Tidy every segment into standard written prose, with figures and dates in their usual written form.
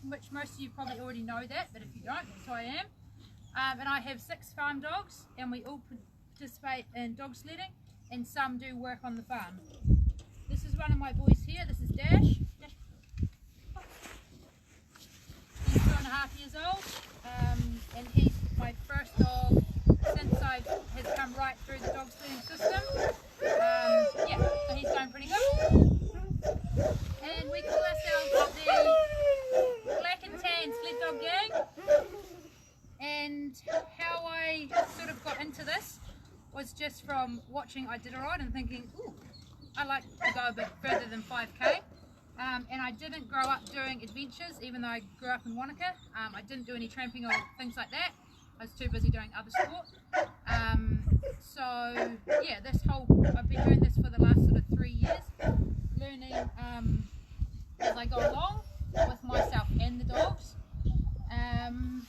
which most of you probably already know that, but if you don't, that's who I am. And I have 6 farm dogs, and we all participate in dog sledding, and some do work on the farm. This is one of my boys here. This is Dash. He's 2.5 years old, and he's my first dog since I has come right through the dog sledding system. Yeah, so he's going pretty good. And we call ourselves the Black and Tan Sled Dog Gang. And how I sort of got into this was just from watching Iditarod and thinking, ooh, I like to go a bit further than 5k. And I didn't grow up doing adventures, even though I grew up in Wanaka. I didn't do any tramping or things like that. I was too busy doing other sport. So yeah, I've been doing this for the last sort of 3 years, learning as I go along with myself and the dogs. And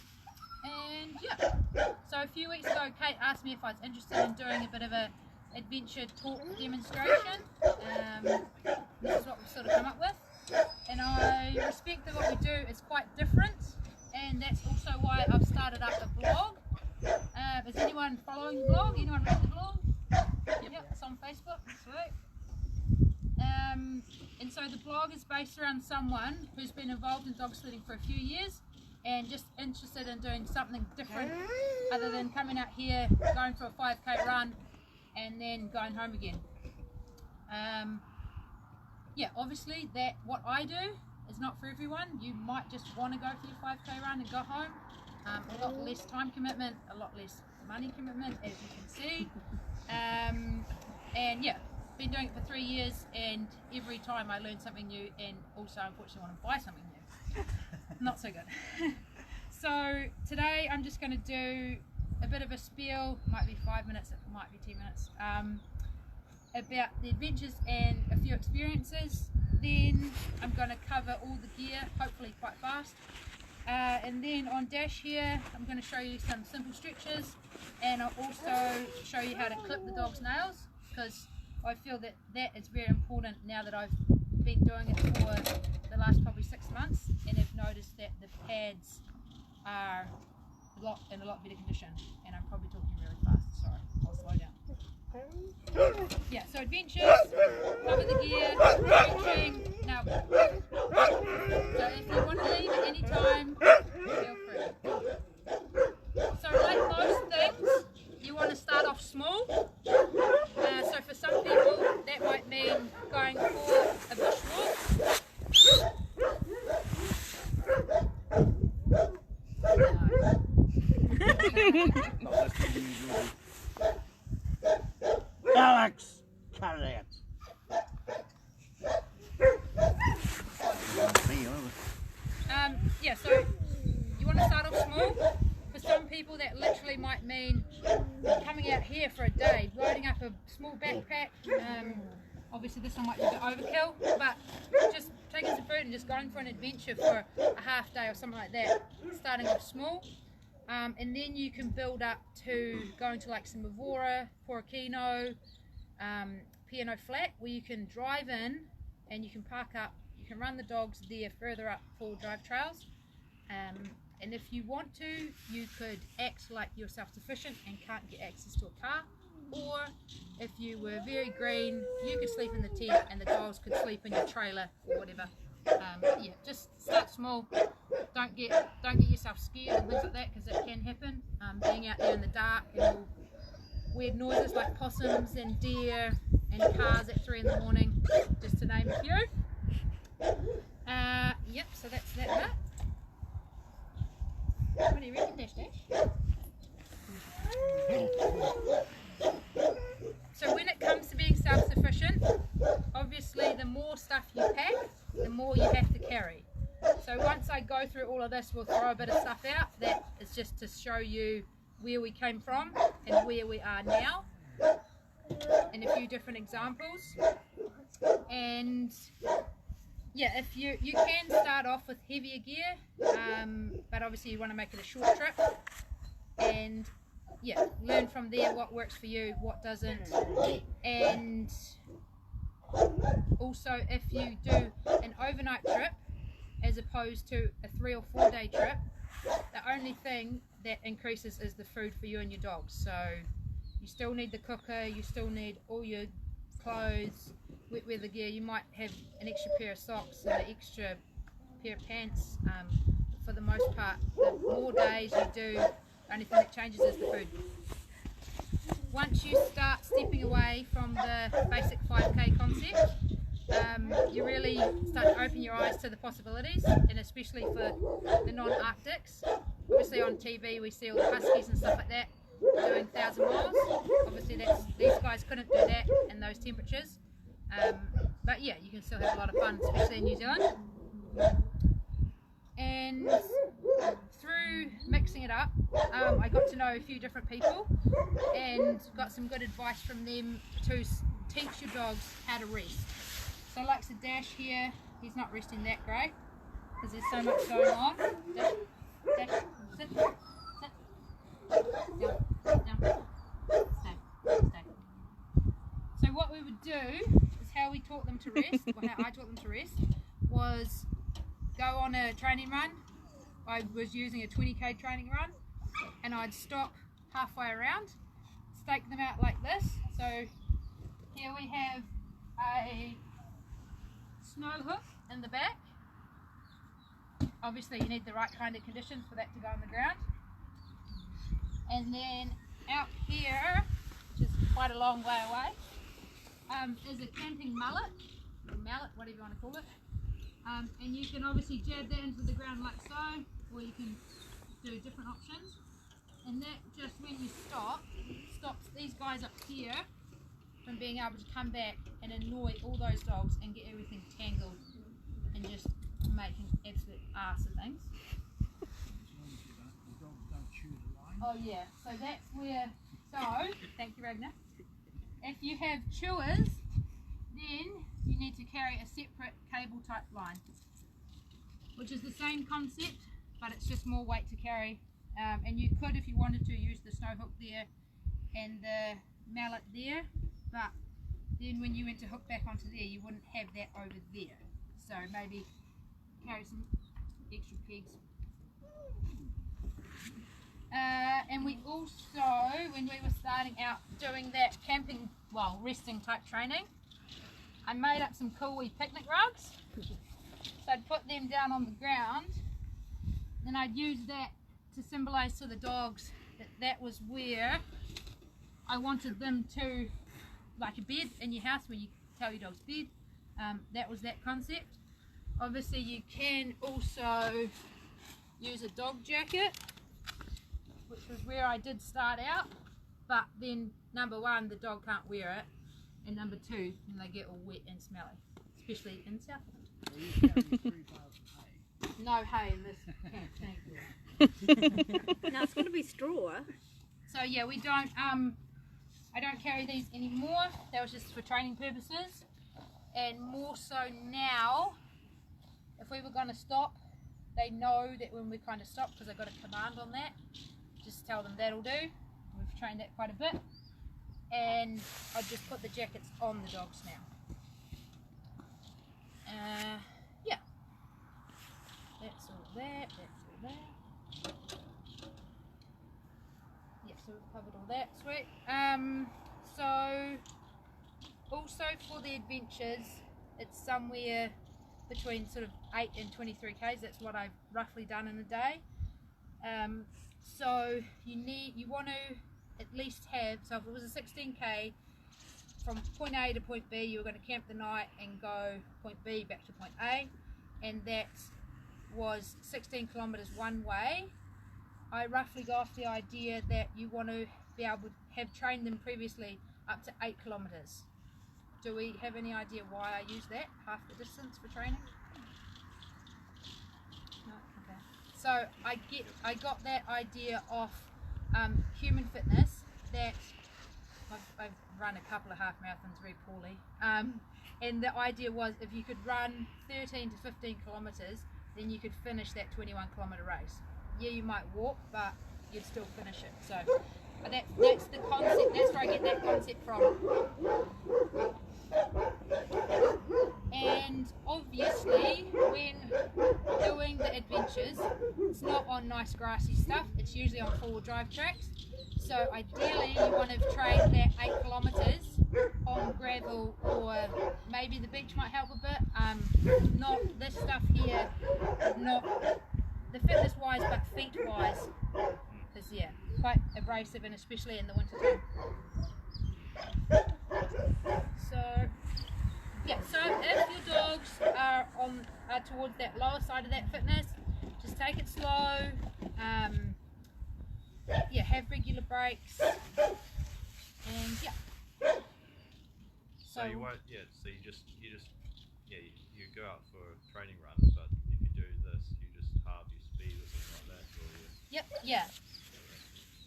yeah, so a few weeks ago Kate asked me if I was interested in doing a bit of a adventure talk demonstration. This is what we've sort of come up with, and I respect that what we do is quite different, and that's also why I've started up a blog. Is anyone following the blog? Anyone read the blog? Yep, it's on Facebook. Sweet. And so the blog is based around someone who's been involved in dog sledding for a few years and just interested in doing something different other than coming out here, going for a 5k run and then going home again. Yeah, obviously that what I do is not for everyone. You might just want to go for your 5k run and go home. A lot less time commitment, a lot less money commitment, as you can see. And yeah, been doing it for 3 years, and every time I learn something new, and also unfortunately want to buy something new. Not so good. So today I'm just going to do a bit of a spiel, might be 5 minutes, it might be 10 minutes, about the adventures and a few experiences. Then I'm going to cover all the gear, hopefully quite fast. And then on Dash here, I'm going to show you some simple stretches, and I'll also show you how to clip the dog's nails, because I feel that that is very important now that I've been doing it for the last probably 6 months, and have noticed that the pads are in a lot better condition. And I'm probably talking really fast, sorry, I'll slow down. Yeah, so adventures, cover the gear, stretching, now. So if you want to leave at any time, feel free. So like most things, you want to start off small. So for some people, that might mean going for a bushwalk. Alex, carry it. Yeah, so you want to start off small. For some people that literally might mean coming out here for a day, loading up a small backpack. Obviously this one might be a bit overkill, but just taking some food and just going for an adventure for a half day or something like that, starting off small. And then you can build up to going to like Simavora, Porokino, Piano Flat, where you can drive in and you can park up, you can run the dogs there further up for drive trails. And if you want to, you could act like you're self-sufficient and can't get access to a car, or if you were very green, you could sleep in the tent and the dogs could sleep in your trailer or whatever. Yeah, just start small. Don't get yourself scared and things like that, because it can happen. Being out there in the dark and all weird noises like possums and deer and cars at 3 in the morning, just to name a few. Yep, so that's that. What do you reckon, Dash Dash? So when it comes to being self-sufficient, obviously the more stuff you pack, the more you have to carry. So once I go through all of this, we'll throw a bit of stuff out. That is just to show you where we came from and where we are now, and a few different examples. And yeah, if you can start off with heavier gear, but obviously you want to make it a short trip, and yeah, learn from there what works for you, what doesn't. And also if you do an overnight trip, as opposed to a 3 or 4 day trip. The only thing that increases is the food for you and your dogs. So you still need the cooker, you still need all your clothes, wet weather gear. You might have an extra pair of socks and an extra pair of pants. For the most part, the more days you do, the only thing that changes is the food. Once you start stepping away from the basic 5k concept, you really start to open your eyes to the possibilities, and especially for the non-Arctics. Obviously on TV we see all the huskies and stuff like that doing 1,000 miles. Obviously these guys couldn't do that in those temperatures. But yeah, you can still have a lot of fun, especially in New Zealand. And through mixing it up, I got to know a few different people and got some good advice from them to teach your dogs how to rest. So like the Dash here, he's not resting that great because there's so much going on. Dash, Dash, sit, sit, down, stay, stay. So what we would do is how we taught them to rest, or how I taught them to rest, was go on a training run. I was using a 20k training run, and I'd stop halfway around, stake them out like this. So here we have a snow hook in the back. Obviously you need the right kind of conditions for that to go on the ground. And then out here, which is quite a long way away, is a camping mallet, or mallet, whatever you want to call it. And you can obviously jab that into the ground like so, or you can do different options. And that just, when you stop, stops these guys up here from being able to come back and annoy all those dogs and get everything tangled and just making absolute arse of things. Oh yeah, so that's where, thank you Ragnar, if you have chewers, then you need to carry a separate cable type line, which is the same concept, but it's just more weight to carry. And you could, if you wanted to, use the snow hook there and the mallet there, but then when you went to hook back onto there, you wouldn't have that over there. So maybe carry some extra pegs. And we also, when we were starting out doing that camping, well, resting type training, I made up some cool wee picnic rugs. So I'd put them down on the ground, then I'd use that to symbolise to the dogs that that was where I wanted them to, like a bed in your house where you tell your dog's bed. That was that concept. Obviously you can also use a dog jacket, which was where I did start out, but then number one, the dog can't wear it, and number two, then they get all wet and smelly, especially in Southland. No hay in this camp, thank you. Now it's going to be straw. So yeah, we don't, I don't carry these anymore. That was just for training purposes, and more so now, if we were going to stop, they know that when we kind of stop, because I got a command on that, just tell them that'll do. We've trained that quite a bit, and I just put the jackets on the dogs now. Yeah, that's all that, that's all that. Yeah, so we've covered all that, sweet. So also for the adventures, it's somewhere between sort of 8 and 23 k's. That's what I've roughly done in a day. So you want to at least have, so if it was a 16k from point A to point B, you were going to camp the night and go point B back to point A, and that was 16 kilometers one way. I roughly got off the idea that you want to be able to have trained them previously up to 8 kilometers. Do we have any idea why I use that, half the distance for training? No? Okay. So I got that idea off Human Fitness, that I've run a couple of half marathons very poorly, and the idea was if you could run 13 to 15 kilometers, then you could finish that 21 kilometer race. Yeah, you might walk, but you'd still finish it. So that's the concept, that's where I get that concept from. And obviously when it's usually on 4-wheel drive tracks. So ideally you want to train that 8 kilometres on gravel, or maybe the beach might help a bit. Not this stuff here, not the fitness wise, but feet wise, because yeah, quite abrasive, and especially in the winter time. So yeah, so if your dogs are towards that lower side of that fitness, just take it slow. Yeah, have regular breaks, and yeah. So you won't, so you just you go out for a training run, but if you do this, you just halve your speed or something like that, or you... Yep, yeah.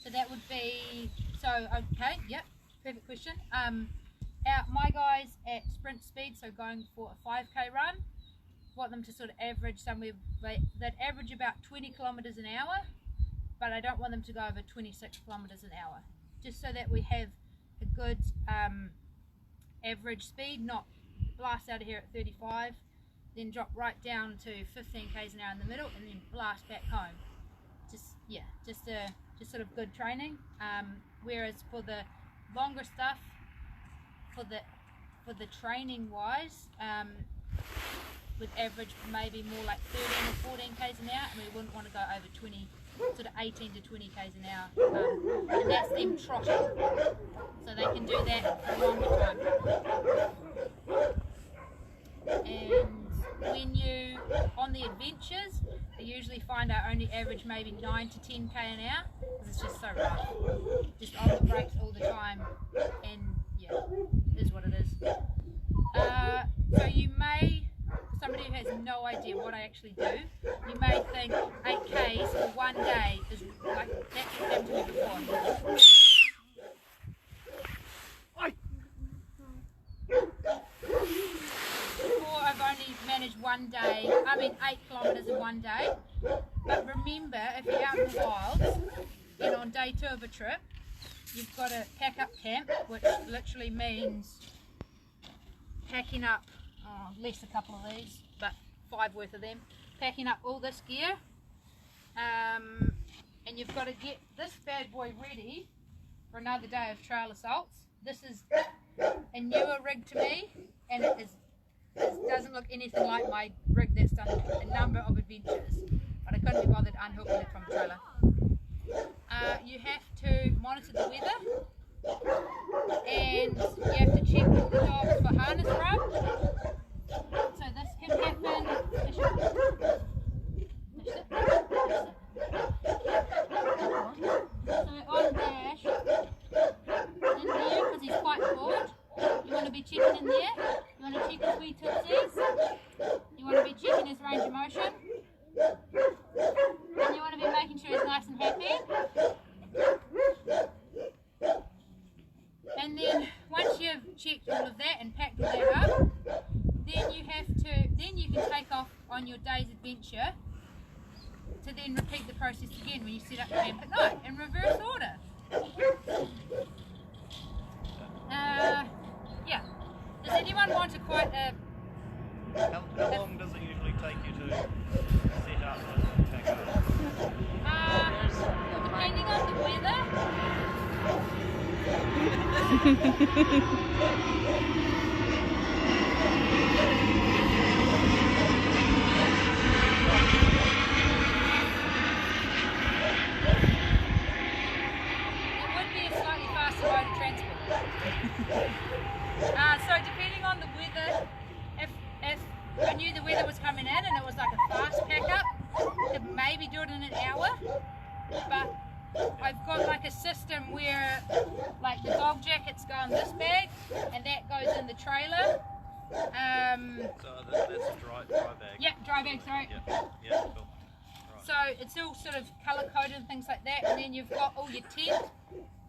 So that would be, so okay, yep, perfect question. My guys at sprint speed, so going for a 5k run, want them to sort of average somewhere, they'd average about 20 kilometres an hour, but I don't want them to go over 26 kilometres an hour, just so that we have a good average speed, not blast out of here at 35, then drop right down to 15 k's an hour in the middle, and then blast back home. Just sort of good training. Whereas for the longer stuff, for the training wise, would average maybe more like 13 or 14 k's an hour, and we wouldn't want to go over 20, sort of 18 to 20 k's an hour, and that's them trotting, so they can do that for a longer time. And when you on the adventures, I usually find I only average maybe 9 to 10k an hour, because it's just so rough, just on the brakes all the time, and yeah, it is what it is. So you may, for somebody who has no idea what I actually do, you may think 8k's for one day is like, that's what happened to me before. Before I've only managed 8 kilometres in one day. But remember, if you're out in the wilds and on day 2 of a trip, you've got to pack up camp, which literally means packing up, less a couple of these, but 5 worth of them, packing up all this gear, and you've got to get this bad boy ready for another day of trail assaults. This is a newer rig to me, and it doesn't look anything like my rig that's done a number of adventures, but I couldn't be bothered unhooking it from a trailer. You have to monitor the weather, and you have to check with the dogs for harness rub. So this can happen. So on Dash, in there, because he's quite bored, you want to be checking in there. You want to check his wee tootsies. You want to be checking his range of motion. And you want to be making sure he's nice and happy. And then once you've checked all of that and packed all that up, then you can take off on your day's adventure to then repeat the process again when you set up camp at night in reverse order. Yeah. Does anyone want to quite How long does it usually take you to set up and pack up? Depending on the weather. It would be a slightly faster mode of transport. So depending on the weather, if I knew the weather was coming in and it was like a fast pack up, I could maybe do it in an hour, but I've got like a system where like the dog jackets go in this bag and that goes in the trailer. So that's a dry bag? Yeah, dry bag, sorry. Yeah, cool. Right. So it's all sort of colour coded and things like that, and then you've got all your tent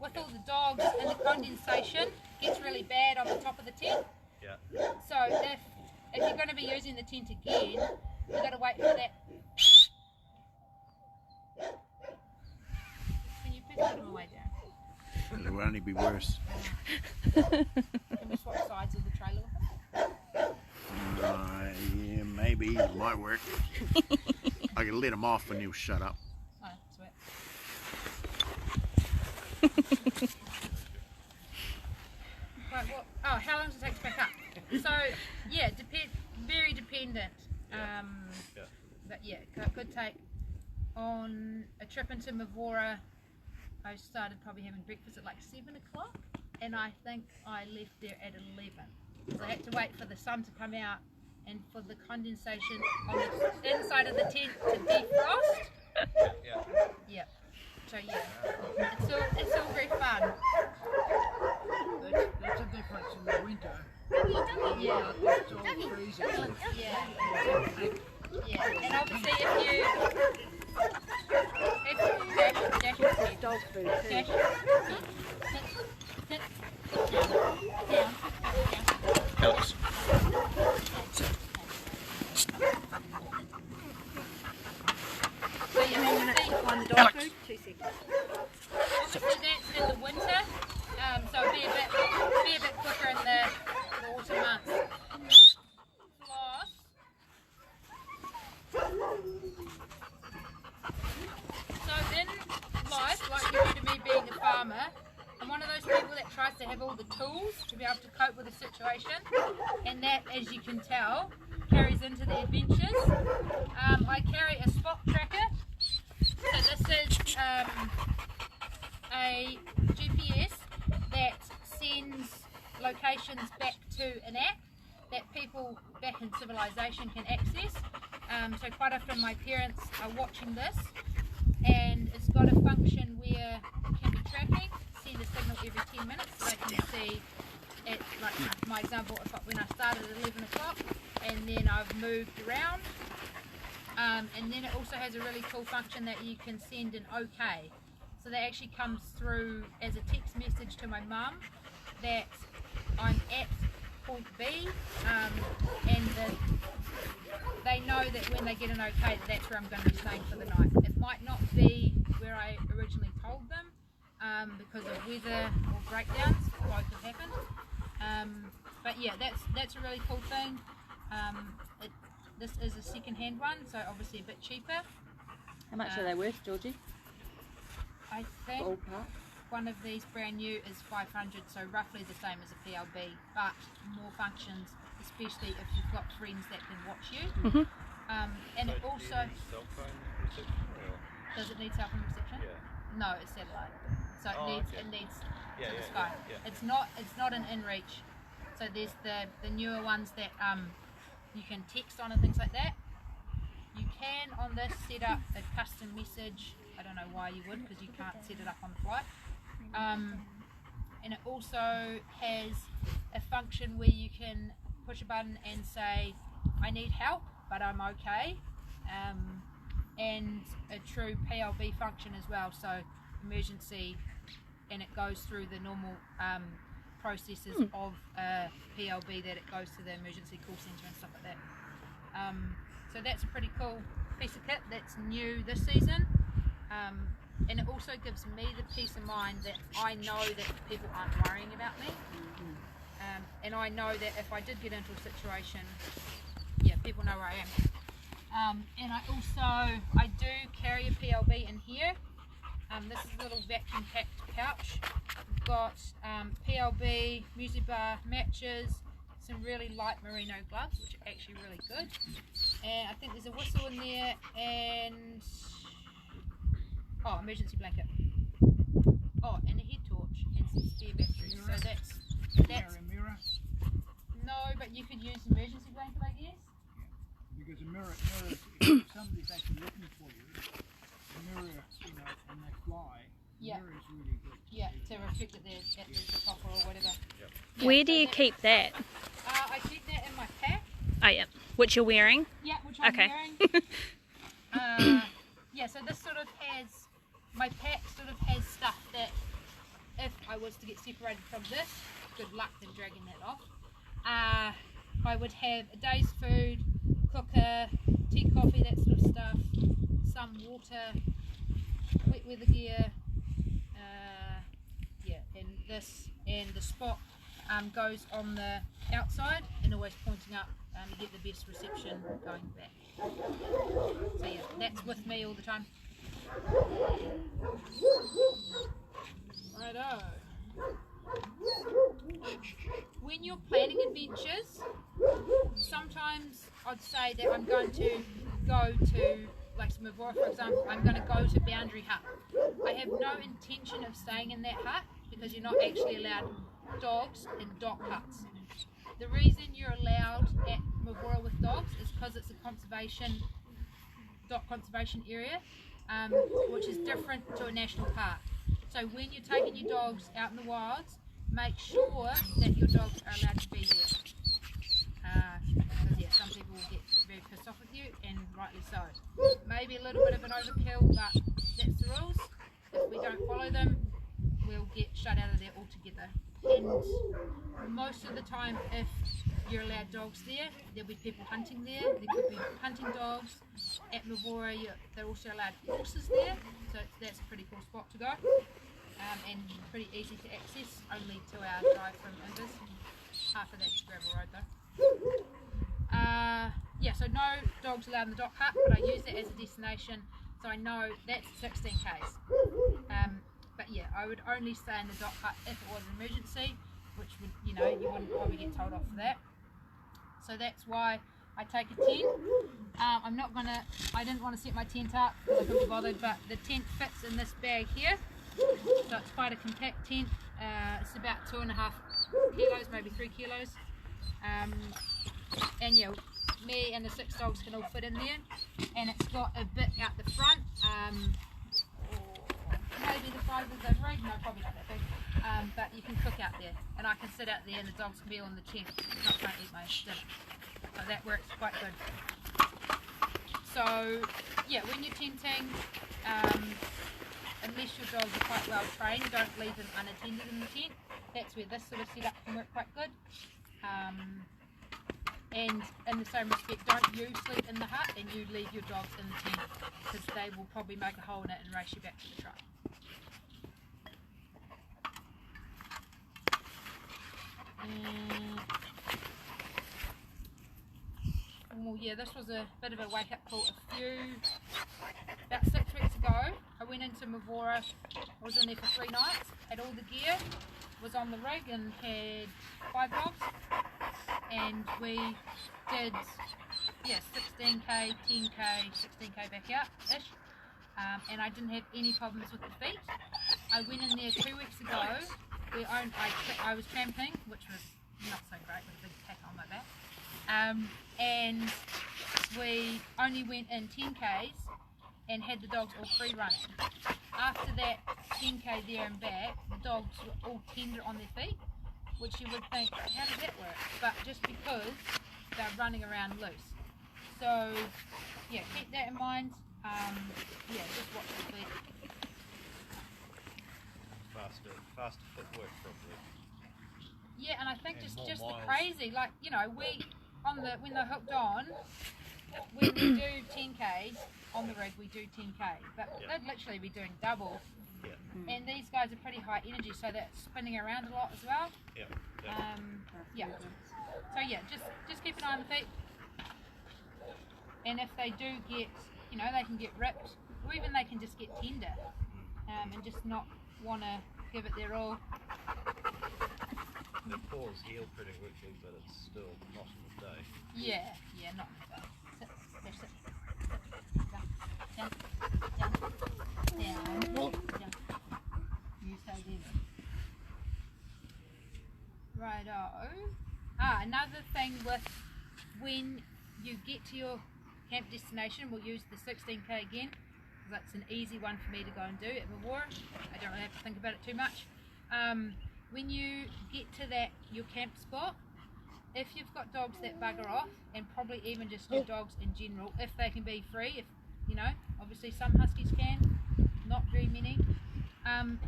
with all the dogs, and the condensation gets really bad on the top of the tent. Yeah. So if you're going to be using the tent again, you've got to wait for that. Can you put them away down? It will only be worse. Can we swap sides of the trailer with them? Yeah, maybe. It might work. I can let him off and he'll shut up. Oh, sweet. Right, what? Oh, how long does it take to back up? So yeah, very dependent. But yeah, it could take. On a trip into Mavora, I started probably having breakfast at like 7 o'clock, and I think I left there at 11. So I had to wait for the sun to come out and for the condensation on the inside of the tent to defrost. Yeah. So yeah, it's all very fun. That's a difference in the winter. Yeah. It's all freezing. Yeah. And obviously if Dog food too. Dash. Sit. Down. Alex. So you obviously, One dog food, 2 seconds. obviously that's in the winter, so it'll be a bit quicker in the autumn months. Floss. So in life, like due to me being a farmer, I'm one of those people that tries to have all the tools to be able to cope with a situation, and that, as you can tell, carries into the adventures. I carry a spot tracker. So this is a GPS that sends locations back to an app that people back in civilization can access. So quite often my parents are watching this, and it's got a function where it can be tracking, send a signal every 10 minutes so they can see it, like my example, when I started at 11 o'clock and then I've moved around. And then it also has a really cool function that you can send an OK. So that actually comes through as a text message to my mum that I'm at point B, and that they know that when they get an OK that that's where I'm going to be staying for the night. It might not be where I originally told them because of weather or breakdowns, both have happened. But yeah, that's a really cool thing. This is a second-hand one, so obviously a bit cheaper. How much are they worth, Georgie? I think Ballpark? one of these brand new is 500, so roughly the same as a PLB, but more functions, especially if you've got friends that can watch you. And So it do you also need cell phone reception, or? does it need cell phone reception? Yeah. No, it's satellite. So Oh, it needs Yeah, to the yeah, sky. yeah. It's not an inReach. So there's the newer ones that you can text on and things like that. You can on this set up a custom message. I don't know why you would, because you can't set it up on the flight. And it also has a function where you can push a button and say, I need help, but I'm okay. And a true PLB function as well, so emergency, and it goes through the normal processes of PLB, that it goes to the emergency call centre and stuff like that. So that's a pretty cool piece of kit that's new this season. And it also gives me the peace of mind that I know that people aren't worrying about me. And I know that if I did get into a situation, yeah, people know where I am. And I do carry a PLB in here. This is a little vacuum packed pouch. We've got PLB, music bar, matches, some really light merino gloves, which are actually really good. And I think there's a whistle in there, and emergency blanket. And a head torch and some spare batteries. So that's A mirror, no, but you could use emergency blanket, I guess. because a mirror, if somebody's actually looking for you, a mirror, and they fly, Yeah. mirror is really good. Yeah, to reflect it there at the top or whatever. Yep. Yeah, Where do so you keep that? I keep that in my pack. Oh yeah, which you're wearing. Yeah, which I'm Okay. wearing. Yeah, so this sort of has, my pack sort of has stuff that if I was to get separated from this, good luck in dragging that off. I would have a day's food, cooker, tea, coffee, that sort of stuff, some water, wet weather gear, and this, and the spot goes on the outside and always pointing up to get the best reception going back. So yeah, that's with me all the time. Righto. When you're planning adventures, sometimes I'd say that I'm going to go to, like Mavora for example, I'm going to go to Boundary Hut. I have no intention of staying in that hut because you're not actually allowed dogs in dog huts. The reason you're allowed at Mavora with dogs is because it's a dog conservation area, which is different to a national park. So when you're taking your dogs out in the wilds, make sure that your dogs are allowed to be there. Because yeah, some people will get very pissed off with you, and rightly so. Maybe a little bit of an overkill, but that's the rules. If we don't follow them, we'll get shut out of there altogether. And most of the time, if you're allowed dogs there, there'll be people hunting there. There could be hunting dogs. At Mavora, they're also allowed horses there, so that's a pretty cool spot to go. And pretty easy to access, only 2 hour drive from Indus. Half of that's gravel road though. Yeah, so no dogs allowed in the dog hut, but I use it as a destination, so I know that's 16 k's. But yeah, I would only stay in the dog hut if it was an emergency, which would, you wouldn't probably get told off for that. So that's why I take a tent. I didn't want to set my tent up because I couldn't be bothered, but the tent fits in this bag here. So it's quite a compact tent. It's about 2.5 kilos, maybe 3 kilos. And yeah, me and the 6 dogs can all fit in there. And it's got a bit out the front. Maybe the size of the rig, no, probably not that big. But you can cook out there, and I can sit out there and the dogs can be on the tent, not trying to eat my dinner. So that works quite good. So yeah, when you're tenting, unless your dogs are quite well trained, don't leave them unattended in the tent. That's where this sort of setup can work quite good. And in the same respect, don't you sleep in the hut and you leave your dogs in the tent, because they will probably make a hole in it and race you back to the truck. Well, yeah, this was a bit of a wake up call. About 6 weeks ago, I went into Mavora. I was in there for 3 nights, had all the gear, was on the rig and had 5 dogs, and we did 16k, 10k, 16k back out ish, and I didn't have any problems with the feet. I went in there 2 weeks ago. I was tramping, which was not so great with a big pack on my back, and we only went in 10k's and had the dogs all free running. After that 10k there and back, the dogs were all tender on their feet, which you would think, how does that work? But just because they're running around loose. So yeah, keep that in mind. Yeah, just watch the feet. Faster footwork probably. Yeah, and I think And just more the miles. crazy, like, when they're hooked on, when we do 10k's on the rig, we do 10k, but they'd literally be doing double. Yeah. And these guys are pretty high energy, so they're spinning around a lot as well. Yeah. Yeah. So yeah, just keep an eye on the feet. And if they do get, they can get ripped, or even they can just get tender, and just not want to give it their all. The paws heal pretty quickly, but it's still not in the day. Yeah, not in the day. Sit, down. You stay there. Righto. Another thing with when you get to your camp destination, we'll use the 16k again, because that's an easy one for me to go and do at Mavora. I don't really have to think about it too much. When you get to your camp spot, if you've got dogs that bugger off, and probably even just your dogs in general, if they can be free, obviously some huskies can, not very many,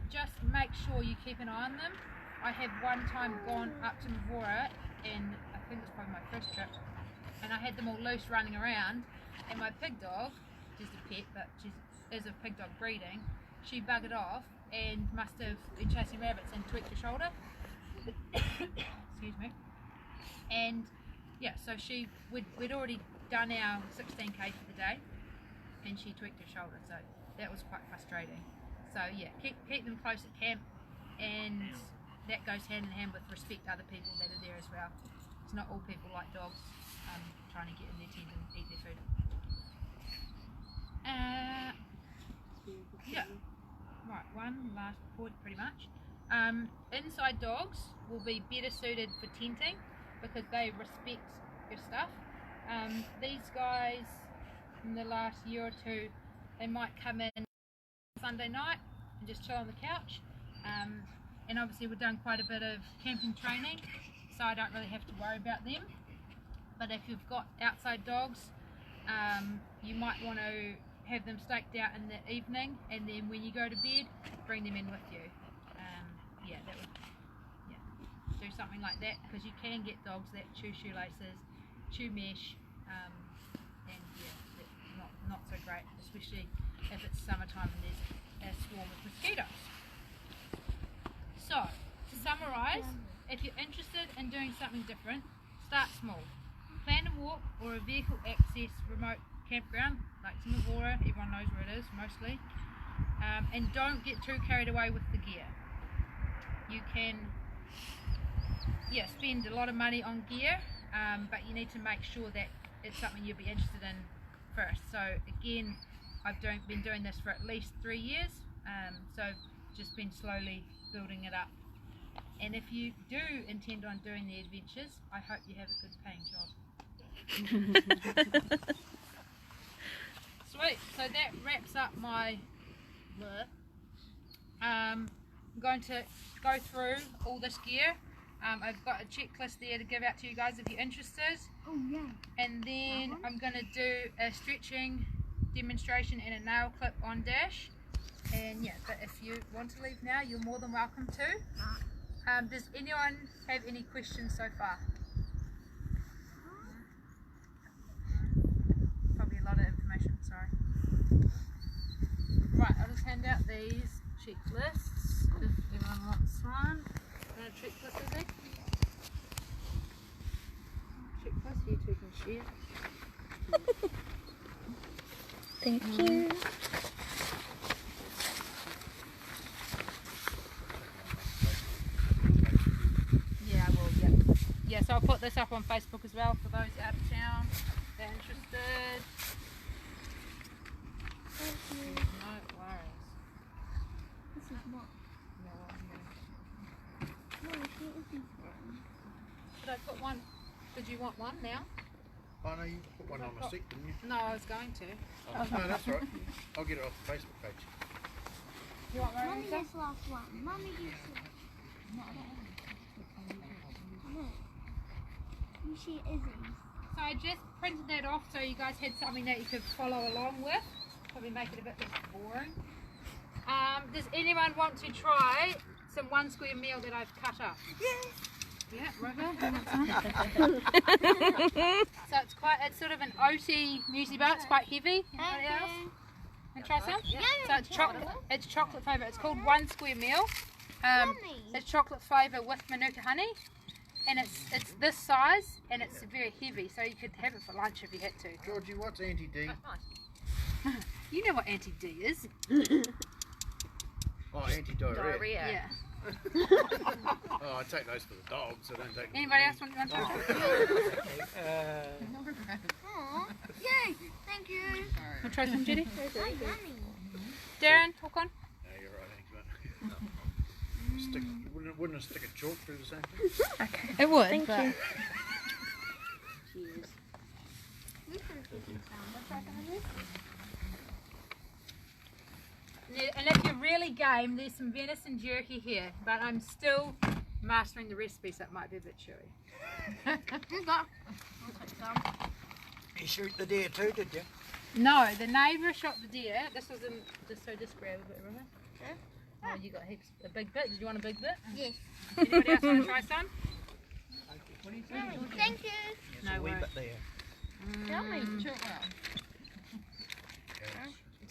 just make sure you keep an eye on them. I have one time gone up to Mavora, and I think it was probably my first trip, and I had them all loose running around, and my pig dog, she's a pet, but she is a pig dog breeding, she buggered off and must have been chasing rabbits and tweaked her shoulder. Excuse me. And yeah, so we'd already done our 16k for the day, and she tweaked her shoulder, so that was quite frustrating. So yeah, keep them close at camp. and that goes hand in hand with respect to other people that are there as well. It's not all people like dogs trying to get in their tent and eat their food. Yeah, right, one last point pretty much. Inside dogs will be better suited for tenting because they respect your stuff. These guys in the last year or two, they might come in Sunday night and just chill on the couch. And obviously we've done quite a bit of camping training, so I don't really have to worry about them. But if you've got outside dogs, you might want to have them staked out in the evening, and then when you go to bed, bring them in with you. That would do something like that, because you can get dogs that chew shoelaces, chew mesh, and that's not so great, especially if it's summertime and there's a swarm of mosquitoes. So, to summarise, if you're interested in doing something different, start small. Plan a walk or a vehicle access remote campground like Timavora, everyone knows where it is mostly, and don't get too carried away with the gear. You can spend a lot of money on gear, but you need to make sure that it's something you'll be interested in first. So again, I've been doing this for at least 3 years, so just been slowly building it up. And if you do intend on doing the adventures, I hope you have a good paying job. Sweet, so that wraps up my blur. I'm going to go through all this gear. I've got a checklist there to give out to you guys if you're interested. Oh yeah. And then I'm going to do a stretching demonstration and a nail clip on Dash. And yeah, but if you want to leave now, you're more than welcome to. Does anyone have any questions so far? Probably a lot of information, sorry. Right, I'll just hand out these checklists if everyone wants one. Checklist, is it? Checklist, you two can share. Thank you. Yeah, I will, yeah, so I'll put this up on Facebook as well for those out of town that are interested. No worries. This is not. Should I put one? Did you want one now? Oh no, you put one on my seat, didn't you? No, I was going to. Oh, no, that's all right. I'll get it off the Facebook page. You want Mummy, Marisa? this last one. Mummy, this one. No. You see Izzy's. So I just printed that off so you guys had something that you could follow along with. Probably make it a bit less boring. Does anyone want to try some 1 square meal that I've cut up? Yes. Yeah, River, you want some? So it's sort of an oaty muesli bar. It's quite heavy. Anybody else? Want to try some? Yeah. So it's chocolate flavour. It's called 1 square meal. Yummy. It's chocolate flavour with manuka honey, and it's this size, and it's very heavy. So you could have it for lunch if you had to. Georgie, what's anti-D? You know what anti-D is? Oh, anti-diarrhea. Yeah. Oh, I take those for the dogs. I don't take them. Anybody else want to try? Aw. Yay. Thank you. Want to try some, Judy? Oh, yummy. Darren, hook on. No, you're right, thanks, mate. Wouldn't a stick of chalk do the same thing? It would. Thank you. We could have taken some. And if you're really game, there's some venison jerky here, but I'm still mastering the recipe, so it might be a bit chewy. Here's that. I'll take some. You shoot the deer too, did you? No, the neighbour shot the deer. This was in just grab a bit, remember? Okay. Oh, you got heaps. A big bit. Did you want a big bit? Yes. Anybody else want to try some? What do you think? Thank you. No a wee worries. bit there. Yummy.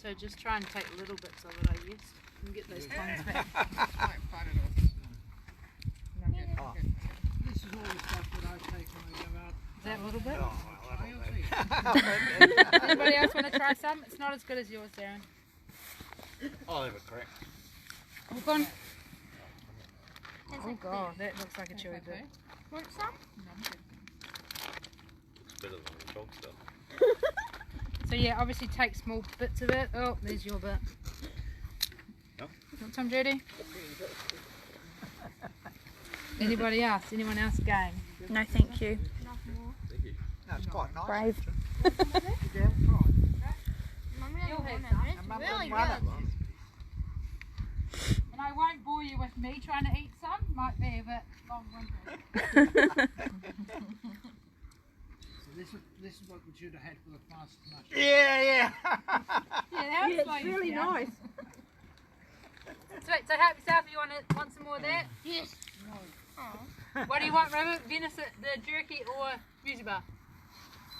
So just try and take little bits of it, I guess, and get those tongues back. Oh. This is all the stuff that I take when I go out. Is that a little bit? Oh, well, I don't know. Anybody else want to try some? It's not as good as yours, Darren. I'll have a crack. Hook on. Oh god, that looks like a chewy bit. Want some? It's better than the dog stuff. So yeah, obviously take small bits of it. Oh, there's your bit. No. Want some, Judy? Anybody else? Anyone else game? No, thank you. Nothing more. Thank you. No, it's quite nice. Brave. actually. You damn right. Mummy You'll doesn't have want it. And It's Mum really doesn't want good. it. And I won't bore you with me trying to eat some. Might be a bit long-winded. So this is what we should have had for the fast mushroom. Yeah. Yeah, that was like, really nice. So help yourself. You want some more of that? Yes. What do you want, Robert? Venison, the jerky, or music bar?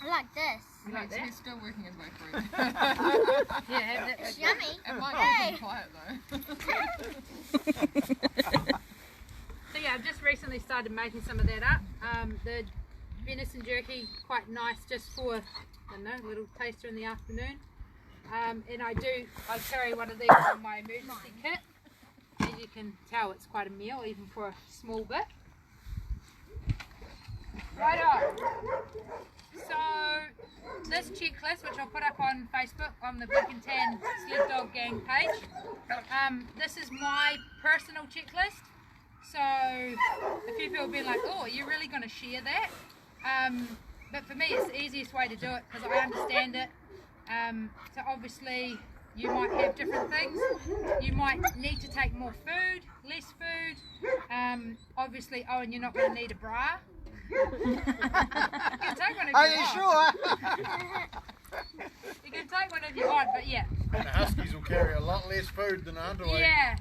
I like this. You like that? He's still working his way through. Yeah, have that. It's yummy. It might Hey. be quiet though. So yeah, I've just recently started making some of that up. The venison jerky, quite nice just for, I don't know, a little taster in the afternoon. And I carry one of these on my emergency kit. As you can tell, it's quite a meal, even for a small bit. Righto. So this checklist, which I'll put up on Facebook on the Black and Tan Sled Dog Gang page, this is my personal checklist. So a few people have been like, oh, are you really going to share that? But for me, it's the easiest way to do it because I understand it. So obviously you might have different things. You might need to take more food, less food. Obviously, oh, and you're not going to need a bra. You can take one if Are you you want. sure? You can take one if you want, but yeah. And the huskies will carry a lot less food than a underweight. Yeah.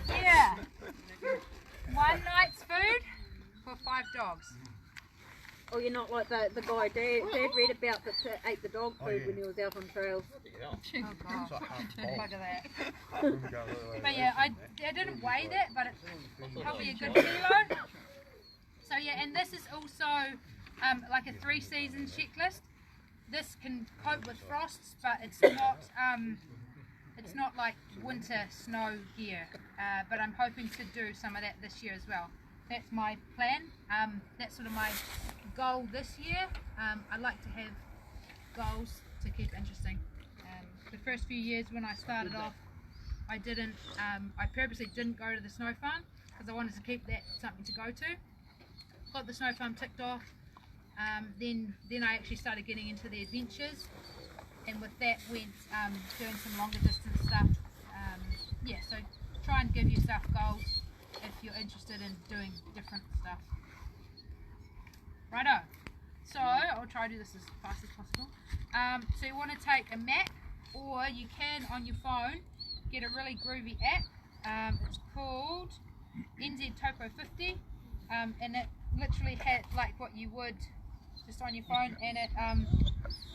Yeah. One night's food for 5 dogs. Or you're not like the guy Dad read about that ate the dog food yeah. when he was out on trails. Oh god. It's like half Look bowl. at that. Wouldn't go the way But yeah, I didn't weigh that, but it's probably a good kilo. So yeah, and this is also like a 3-season checklist. This can cope with frosts, but it's not like winter snow gear. But I'm hoping to do some of that this year as well. That's my plan. That's sort of my goal this year. I like to have goals to keep interesting. The first few years when I started off, I purposely didn't go to the snow farm because I wanted to keep that something to go to. Got the snow farm ticked off. Then I actually started getting into the adventures, and with that went doing some longer distance stuff. Yeah, so try and give yourself goals if you're interested in doing different stuff. Righto. So I'll try to do this as fast as possible. So you want to take a map, or you can on your phone get a really groovy app. It's called NZ Topo 50, and it literally had like what you would just on your phone, and it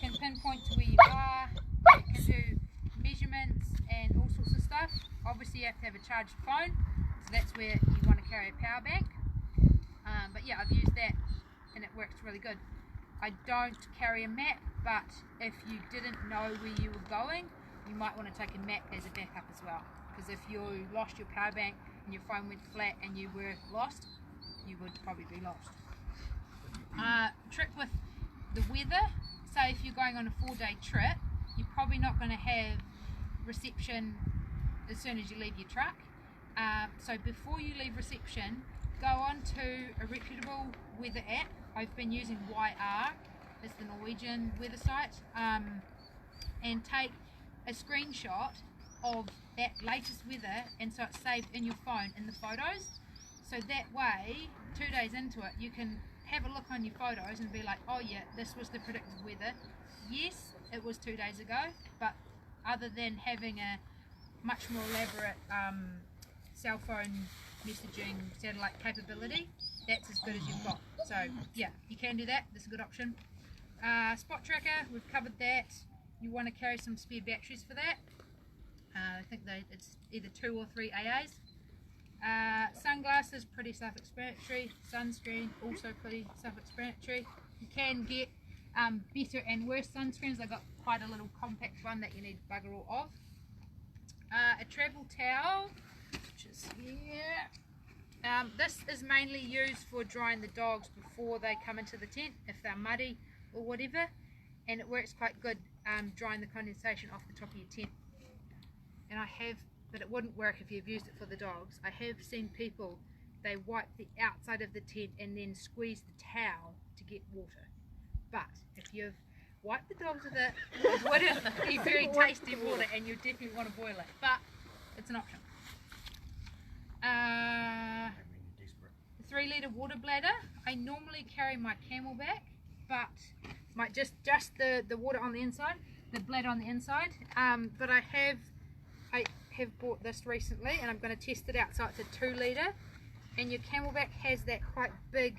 can pinpoint to where you are. It can do measurements and all sorts of stuff. Obviously you have to have a charged phone, so that's where you want to carry a power bank. But yeah, I've used that and it works really good. I don't carry a map, but if you didn't know where you were going, you might want to take a map as a backup as well, because if you lost your power bank and your phone went flat and you were lost, you would probably be lost. Trick with the weather. So if you're going on a 4-day trip, you're probably not going to have reception as soon as you leave your truck. So before you leave reception, go on to a reputable weather app. I've been using YR, it's the Norwegian weather site, and take a screenshot of that latest weather, and so it's saved in your phone in the photos. So that way, 2 days into it, you can have a look on your photos and be like, oh yeah, this was the predicted weather. Yes, it was 2 days ago, but other than having a much more elaborate cell phone messaging satellite capability, that's as good as you've got. So yeah, you can do that. That's a good option. Spot tracker, we've covered that. You want to carry some spare batteries for that. I think it's either 2 or 3 AAs. Sunglasses, pretty self-explanatory. Sunscreen, also pretty self-explanatory. You can get better and worse sunscreens. I've got quite a little compact one that you need bugger all of. A travel towel, which is here. This is mainly used for drying the dogs before they come into the tent, if they're muddy or whatever, and it works quite good drying the condensation off the top of your tent. And but it wouldn't work if you've used it for the dogs. I have seen people, they wipe the outside of the tent and then squeeze the towel to get water. But if you've wiped the dogs with it, it wouldn't be very tasty water, and you definitely want to boil it. But it's an option. The 3 litre water bladder. I normally carry my Camelback, but just the water on the inside, the bladder on the inside. But I have bought this recently, and I'm going to test it out. So it's a 2 litre, and your Camelback has that quite big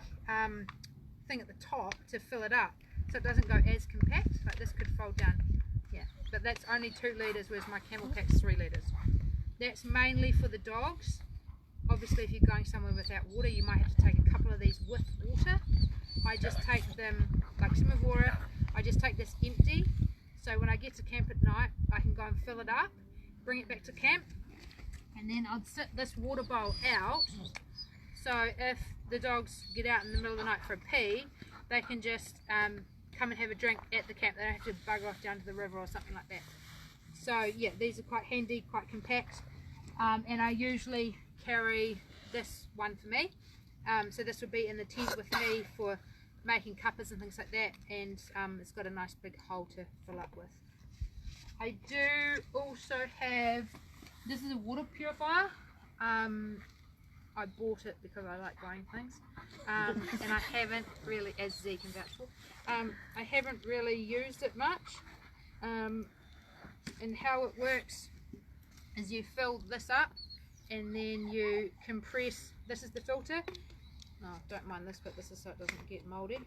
thing at the top to fill it up, so it doesn't go as compact. Like this could fold down. Yeah, but that's only 2 litres, whereas my Camelback's 3 litres. That's mainly for the dogs. Obviously, if you're going somewhere without water, you might have to take a couple of these with water. I just take them, like some of water, I just take this empty. So when I get to camp at night, I can go and fill it up, bring it back to camp, and then I'd sit this water bowl out. So if the dogs get out in the middle of the night for a pee, they can just come and have a drink at the camp. They don't have to bugger off down to the river or something like that. So yeah, these are quite handy, quite compact, and I usually carry this one for me. So this will be in the tent with me for making cuppas and things like that, and it's got a nice big hole to fill up with. I do also have, this is a water purifier. I bought it because I like buying things, and I haven't really, as Z can vouch for, I haven't really used it much. And how it works is you fill this up, and then you compress, this is the filter. Oh, don't mind this, but this is so it doesn't get mouldy.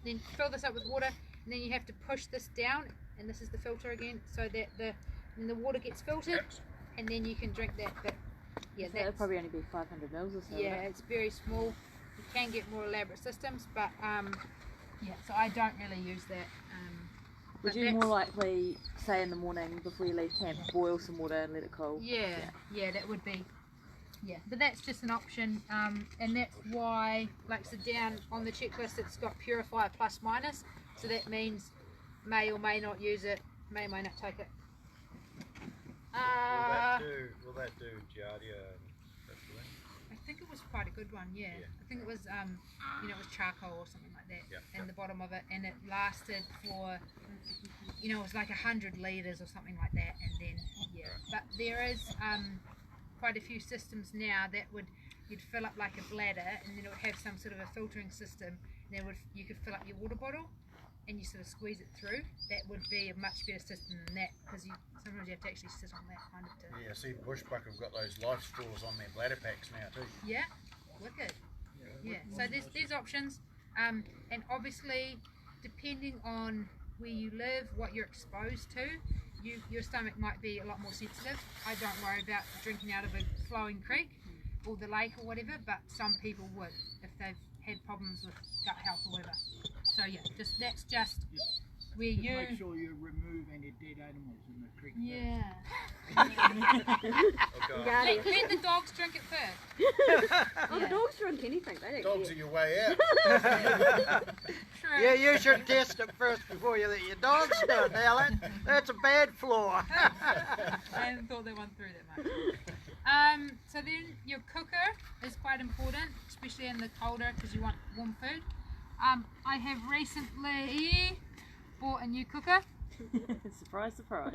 Then fill this up with water, and then you have to push this down, and this is the filter again, so that the water gets filtered, and then you can drink that. But yeah, that'll probably only be 500 mils or so. Yeah, it's very small. You can get more elaborate systems, but yeah, so I don't really use that. Would you more likely, say in the morning before you leave camp, boil some water and let it cool? Yeah, that would be. Yeah, but that's just an option, and that's why, like, so down on the checklist it's got purifier plus minus, so that means may or may not use it, may or may not take it. Will that do Giardia and Vaseline? I think it was quite a good one, yeah. I think it was, you know, it was charcoal or something like that in the bottom of it, and it lasted for, you know, it was like 100 litres or something like that, and then, yeah. But there is quite a few systems now that you'd fill up like a bladder, and then it would have some sort of a filtering system, and you could fill up your water bottle, and you sort of squeeze it through. That would be a much better system than that, because sometimes you have to actually sit on that kind of to... Yeah, see, Bushbuck have got those life straws on their bladder packs now too. Yeah, wicked. Yeah, so there's options, and obviously depending on where you live, what you're exposed to, your stomach might be a lot more sensitive. I don't worry about drinking out of a flowing creek or the lake or whatever, but some people would if they've had problems with gut health or whatever. So yeah, that's just where Just you... make sure you remove any dead animals in the creek. Yeah. Let the dogs drink it first. Oh, the dogs drink anything. They don't Dogs are care. your way out. True. Yeah, you should test it first before you let your dogs do it, Alan. That's a bad flaw. I hadn't thought that one through that much. So then your cooker is quite important, especially in the colder, because you want warm food. I have recently bought a new cooker. Surprise, surprise.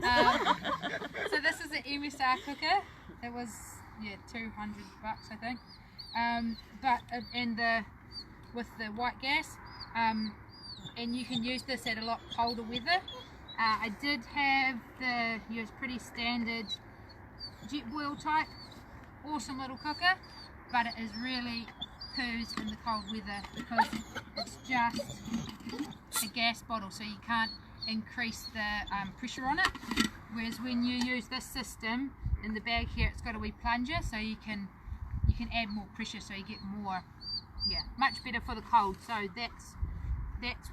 So this is an MSR cooker. It was $200 I think. But with the white gas, and you can use this at a lot colder weather. I did have the pretty standard jet boil type, awesome little cooker, but it is really poos in the cold weather because it's just a gas bottle, so you can't increase the pressure on it. Whereas when you use this system in the bag here, it's got a wee plunger, so you can add more pressure, so you get more, much better for the cold. So that's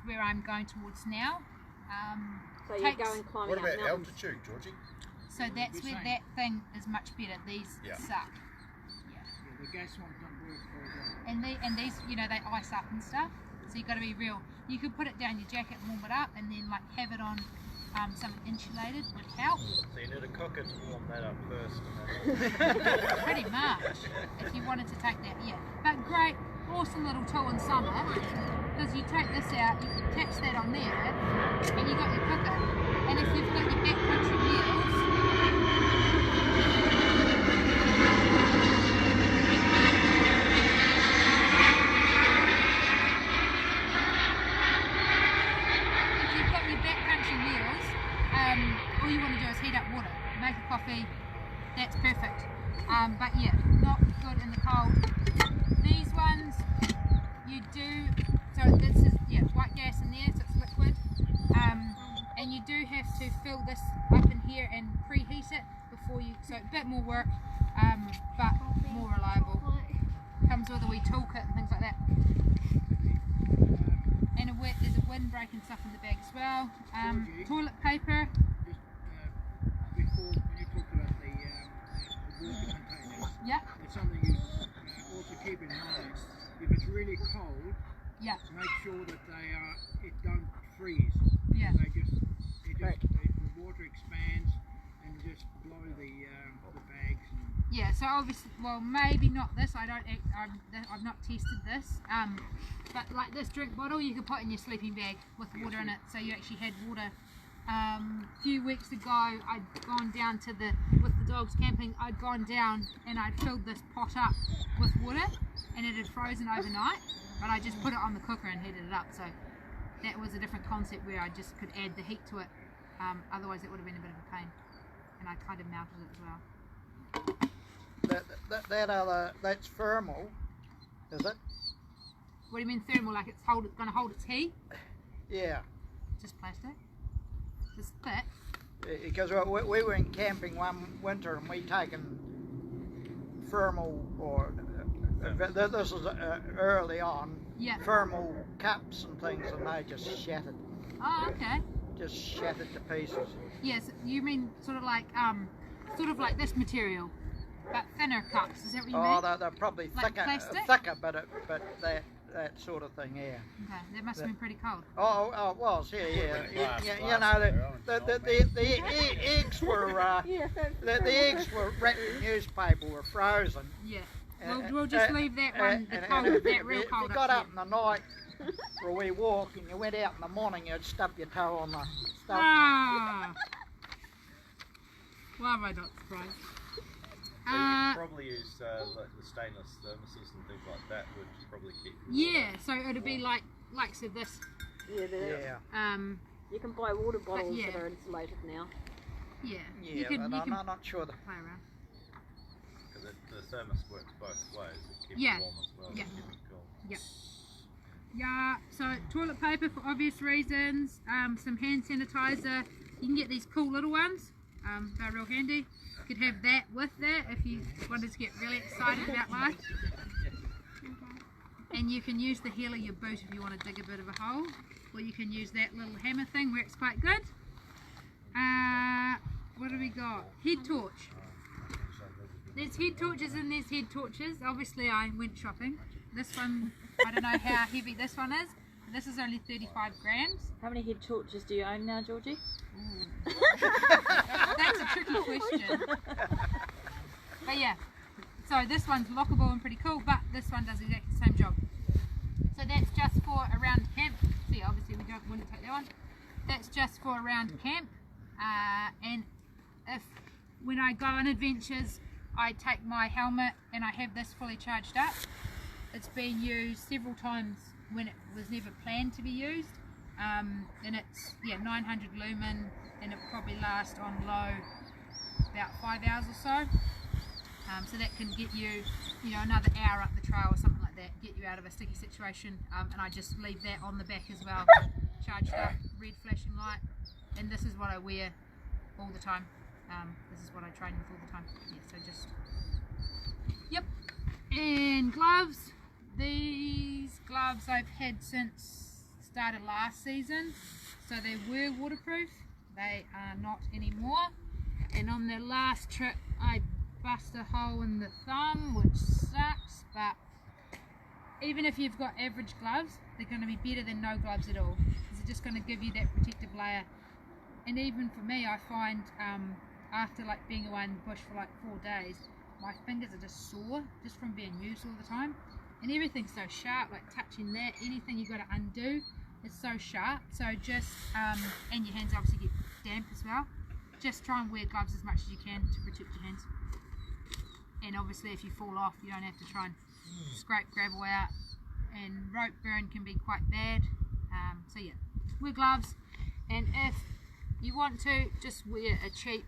where I'm going towards now. So you're going climbing What up about mountains. altitude, Georgie? So that's where that thing is much better. These suck. Yeah, the gas ones don't work very well. And these, you know, they ice up and stuff. So you've got to be real. You could put it down your jacket and warm it up, and then like have it on something insulated would help. So you need to cook it to warm that up first. Pretty much, if you wanted to take that, yeah. But great, awesome little tool in summer, because you take this out, you attach that on there, and you got your cooker. And if you've got your backcountry meals, all you want to do is heat up water, make a coffee, that's perfect. But yeah, not good in the cold. These ones, you do, so this is, white gas in there, so it's liquid. And you do have to fill this up in here and preheat it before you, so a bit more work, but more reliable. Comes with a wee toolkit and things like that. And there's a windbreak and stuff in the bag as well. Toilet paper. Before, when you talked about the water containers, it's something you also keep in mind. If it's really cold, make sure that it don't freeze. Yeah. The water expands and just blow the bags. Yeah. So obviously, well, maybe not this. I've not tested this. But like this drink bottle, you could put in your sleeping bag with water in it, so you actually had water. A few weeks ago, I'd gone down with the dogs camping, I'd gone down and I'd filled this pot up with water, and it had frozen overnight, but I just put it on the cooker and heated it up, so that was a different concept where I just could add the heat to it, otherwise it would have been a bit of a pain, and I kind of melted it as well. That's thermal, is it? What do you mean thermal, like it's going to hold its heat? Yeah. Just plastic? It's thick. Because we went camping one winter and we taken thermal, or this was early on, thermal cups and things, and they just shattered. Oh, okay. Just shattered to pieces. Yes, you mean sort of like this material, but thinner cups. Is that what you mean? Oh, they're probably like thicker, but that sort of thing, yeah. Okay, that must have been pretty cold. Oh, it was, yeah. You know, the eggs were the eggs were wrapped in newspaper, were frozen. Yeah. We'll just leave that one, the cold, that real cold. If you got up in the night for a wee walk and you went out in the morning, you'd stub your toe on the stuff. Ah. Why am I not surprised? So you could probably use like the stainless thermoses and things like that would probably keep you warm. So it'd be like so this. Yeah. You can buy water bottles that are insulated now. Yeah. Yeah, you can I'm not sure. Play around. Because the thermos works both ways. It keeps you warm as well. Yeah. Keep it cool. Yeah. Yeah. So toilet paper for obvious reasons. Some hand sanitizer. You can get these cool little ones. They're real handy. You could have that with that if you wanted to get really excited about life. And you can use the heel of your boot if you want to dig a bit of a hole, or you can use that little hammer thing, works quite good. What do we got? Head torch. There's head torches and there's head torches. Obviously I went shopping. This one, I don't know how heavy this one is. This is only 35 grams. How many head torches do you own now, Georgie? That's a tricky question. But yeah, so this one's lockable and pretty cool, but this one does exactly the same job. So that's just for around camp. See, obviously we wouldn't take that one. That's just for around camp. And when I go on adventures, I take my helmet and I have this fully charged up. It's been used several times when it was never planned to be used. And it's 900 lumen, and it probably lasts on low about 5 hours or so. So that can get you, another hour up the trail or something like that, get you out of a sticky situation. And I just leave that on the back as well, charged up, red flashing light. And this is what I wear all the time. This is what I train with all the time. Yeah, so just, yep. And gloves. These gloves I've had since start of last season, so they were waterproof. They are not anymore. And on the last trip I bust a hole in the thumb, which sucks, but even if you've got average gloves, they're going to be better than no gloves at all, because they're just going to give you that protective layer. And even for me, I find after like being away in the bush for like 4 days, my fingers are just sore just from being used all the time, and everything's so sharp, like touching that, anything you got to undo, it's so sharp. So just and your hands obviously get damp as well. Just try and wear gloves as much as you can to protect your hands. And obviously if you fall off, you don't have to try and scrape gravel out, and rope burn can be quite bad. So yeah, wear gloves, and if you want to, just wear a cheap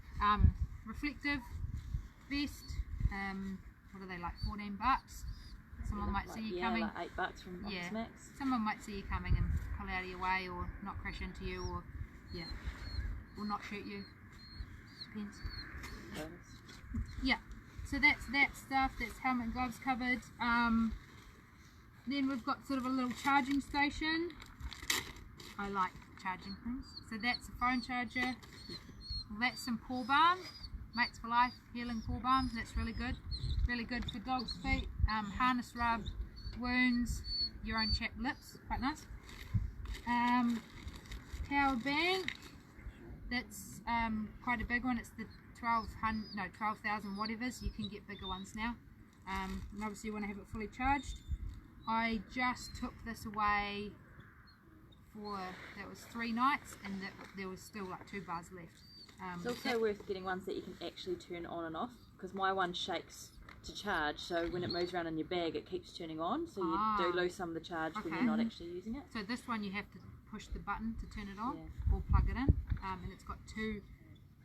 reflective vest. What are they, like 14 bucks? Someone might see you coming. Like $8 from Office Max. Someone might see you coming and pull out of your way, or not crash into you, or or not shoot you. Depends. Yeah. So that's that stuff. That's helmet and gloves covered. Then we've got sort of a little charging station. I like charging things. So that's a phone charger. That's some paw balm. Mates for Life healing paw balm. That's really good. Really good for dogs' feet. Harness rub, wounds, your own chapped lips. Quite nice. Power bank. That's quite a big one. It's the 12,000 whatevers. You can get bigger ones now. And obviously you want to have it fully charged. I just took this away for, that was 3 nights, and there was still like 2 bars left. It's also worth getting ones that you can actually turn on and off, because my one shakes to charge, so when it moves around in your bag it keeps turning on, so you do lose some of the charge when you're not actually using it. So this one you have to push the button to turn it on, or plug it in, and it's got two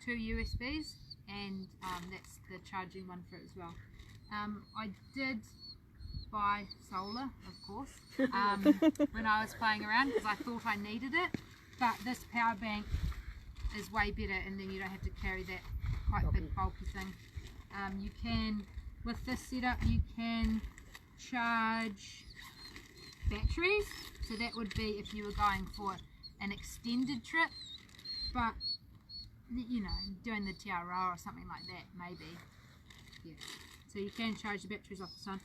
USBs, and that's the charging one for it as well. I did buy solar, of course, when I was playing around, because I thought I needed it, but this power bank is way better, and then you don't have to carry that quite big bulky thing. You can, with this setup, you can charge batteries, so that would be if you were going for an extended trip, but you know, doing the TRO or something like that, maybe. Yeah. So you can charge the batteries off the sun.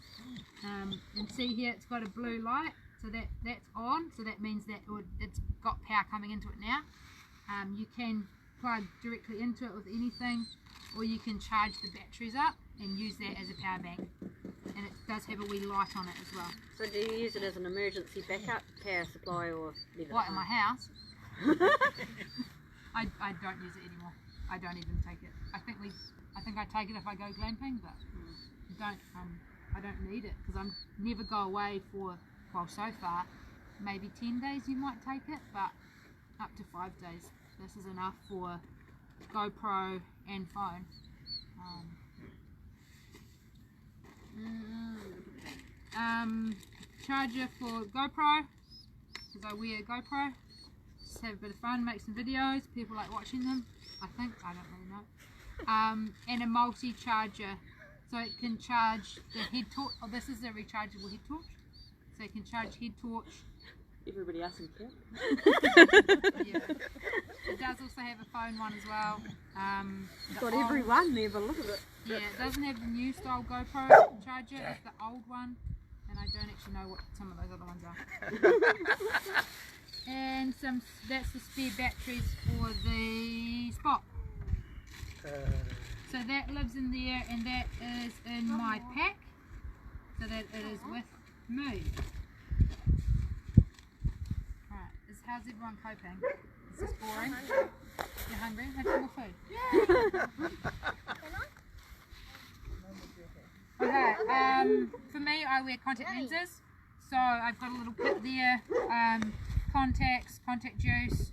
And see here, it's got a blue light, so that's on, so that means that it's got power coming into it now. You can plug directly into it with anything, or you can charge the batteries up and use that as a power bank. And it does have a wee light on it as well. So do you use it as an emergency backup power supply, or leave it what, in my house? I don't use it anymore. I don't even take it. I think I take it if I go glamping, but I don't need it, because I never go away for, well, so far maybe 10 days you might take it, but up to 5 days. This is enough for GoPro and phone. Charger for GoPro, because I wear GoPro. Just have a bit of fun, make some videos. People like watching them, I think. I don't really know. And a multi-charger, so it can charge the head torch. Oh, this is a rechargeable head torch, so it can charge head torch. Everybody else in camp. Yeah. It does also have a phone one as well. It's got every one there, but look at it. Yeah, it doesn't have the new style GoPro charger, it's the old one, and I don't actually know what some of those other ones are. And that's the spare batteries for the Spot. So that lives in there, and that is in my pack, so that it is with me. How's everyone coping? Is this boring? You're hungry? Have some more food. Okay, for me, I wear contact lenses. So I've got a little kit there. Contacts, contact juice,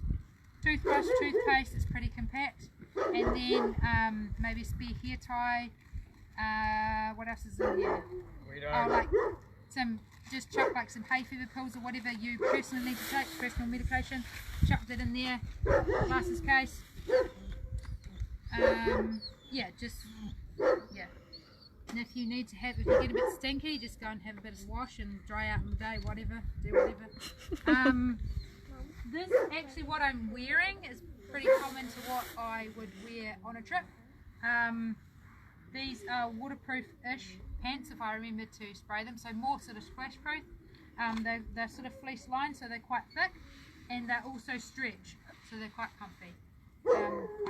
toothbrush, toothpaste, it's pretty compact. And then maybe a spare hair tie. What else is in here? Oh, like just chuck like some hay fever pills or whatever you personally need to take, personal medication, chuck that in there, glasses case. Yeah. And if you need to if you get a bit stinky, just go and have a bit of wash and dry out in the day, whatever, do whatever. This, actually what I'm wearing is pretty common to what I would wear on a trip. These are waterproof-ish pants, if I remember to spray them, so more sort of splash proof. They're sort of fleece lined, so they're quite thick, and they're also stretch, so they're quite comfy.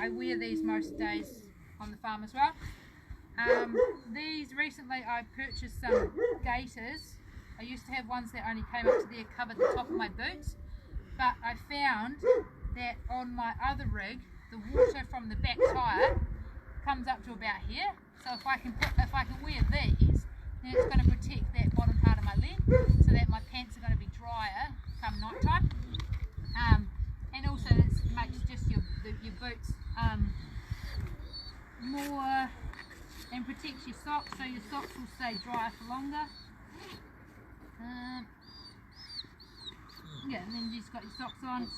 I wear these most days on the farm as well. These recently I purchased some gaiters. I used to have ones that only came up to there, covered the top of my boots, but I found that on my other rig the water from the back tyre comes up to about here, so if I can wear these, then it's going to protect that bottom part of my leg, so that my pants are going to be drier come night time. And also this makes just your boots more, and protects your socks, so your socks will stay drier for longer. Yeah, and then you just got your socks on,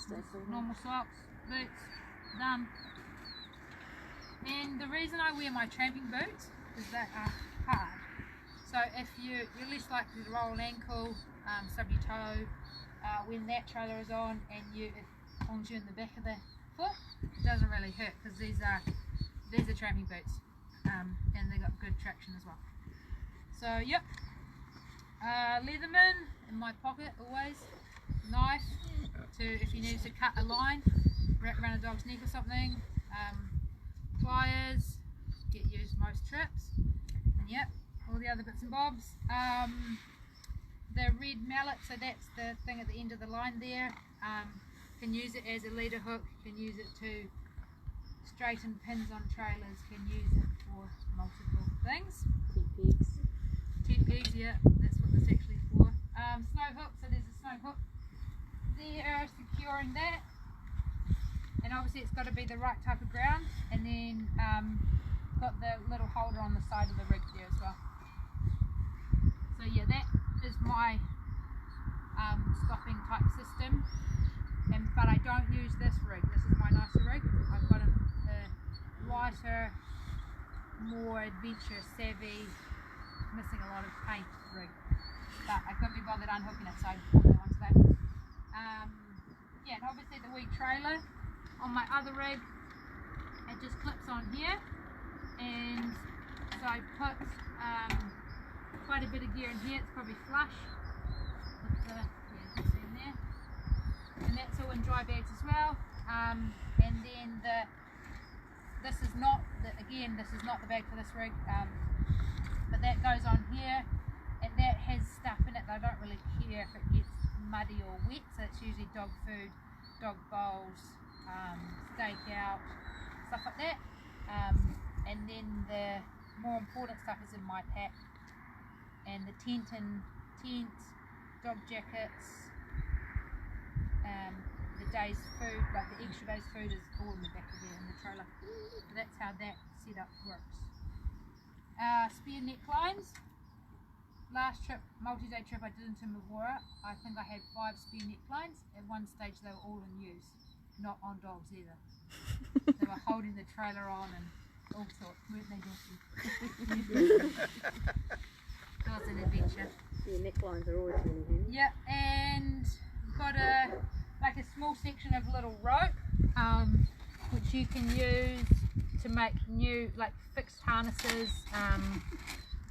normal socks, boots, done. And the reason I wear my tramping boots is they are hard. So if you're less likely to roll an ankle, stub your toe, when that trailer is on and it pulls you in the back of the foot, it doesn't really hurt, because these are tramping boots, and they got good traction as well. So yep, Leatherman in my pocket always, knife to if you need to cut a line, wrap around a dog's neck or something, pliers, get used most trips, and yep, all the other bits and bobs. The red mallet, so that's the thing at the end of the line there. Can use it as a leader hook, can use it to straighten pins on trailers, can use it for multiple things. Tent pegs, yeah, that's what this actually for. Snow hook, so there's a snow hook there securing that, and obviously it's got to be the right type of ground, and then got the little holder on the side of the rig there as well. So yeah, that is my stopping type system, but I don't use this rig. This is my nicer rig. I've got a lighter, more adventure savvy, missing a lot of paint rig, but I couldn't be bothered unhooking it, so I bought that one today. Yeah, and obviously the wee trailer on my other rig, it just clips on here, and so I put quite a bit of gear in here. It's probably flush with the, yeah, you can see in there, and that's all in dry bags as well. And then this is not the bag for this rig, but that goes on here, and that has stuff in it that I don't really care if it gets muddy or wet, so it's usually dog food, dog bowls, steak out, stuff like that. And then the more important stuff is in my pack, and the tent, dog jackets, the day's food, like the extra day's food is all in the back of there in the trailer. So that's how that setup works. Spear neck lines. Last trip, multi-day trip I did into Mavora, I think I had 5 spear neck lines. At one stage they were all in use, not on dogs either. They were holding the trailer on and all sorts, weren't they, Jessie? It was an adventure. Yeah, neck lines are always really handy. Yeah, and got a small section of little rope, which you can use to make new, like fixed harnesses,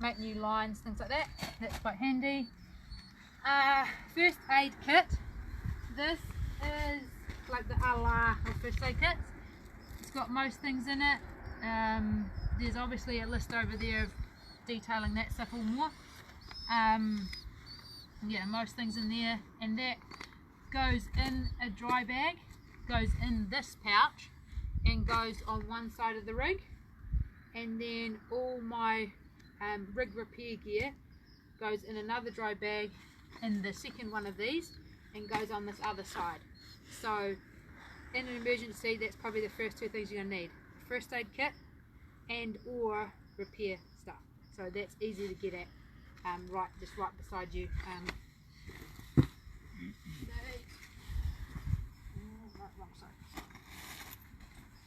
make new lines, things like that. That's quite handy. First aid kit. This is like the a-la of first aid kits. It's got most things in it. There's obviously a list over there of detailing that stuff all more. Yeah, most things in there, and that goes in a dry bag, goes in this pouch, and goes on one side of the rig, and then all my rig repair gear goes in another dry bag in the second one of these, and goes on this other side. So in an emergency, that's probably the first 2 things you're going to need: first aid kit and or repair stuff. So that's easy to get at, just right beside you.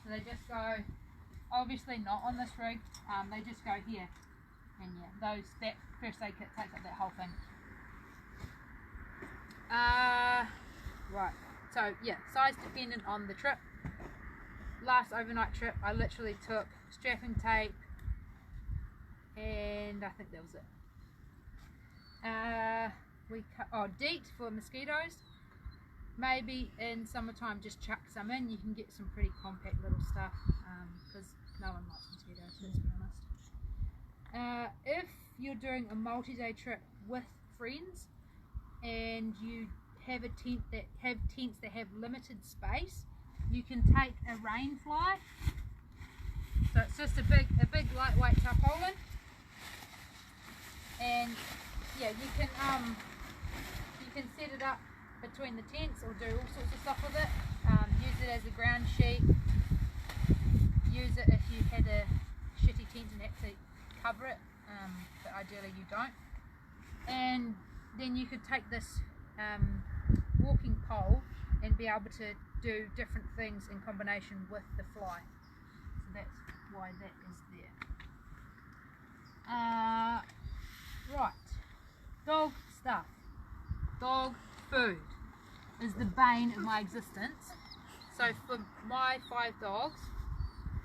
So they just go, obviously not on this rig, they just go here, and yeah, that first aid kit takes up that whole thing. Right, so yeah, size dependent on the trip. last overnight trip I literally took strapping tape and I think that was it. DEET for mosquitoes. Maybe in summertime just chuck some in. You can get some pretty compact little stuff because no one likes mosquitoes, let's be honest. If you're doing a multi-day trip with friends and you have tents that have limited space, you can take a rain fly. So it's just a big lightweight tarpaulin, and yeah, you can set it up between the tents or do all sorts of stuff with it. Use it as a ground sheet. Use it if you had a shitty tent and had to cover it, but ideally you don't. And then you could take this walking pole and be able to do different things in combination with the fly. So that's why that is there. Right, dog stuff. Dog food is the bane of my existence. So for my 5 dogs,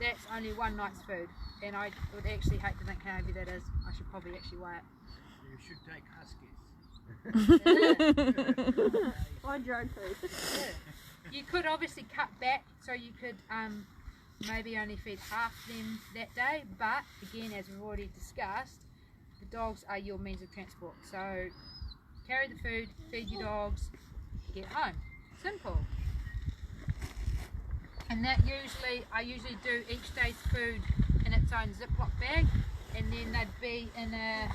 that's only one night's food, and I would actually hate to think how heavy that is. I should probably actually weigh it. You should take huskies. I drone food. Yeah. You could obviously cut back, so you could maybe only feed half them that day, but again, as we've already discussed, the dogs are your means of transport. So carry the food, feed your dogs, get home. Simple. And that I usually do each day's food in its own Ziploc bag, and then they'd be in a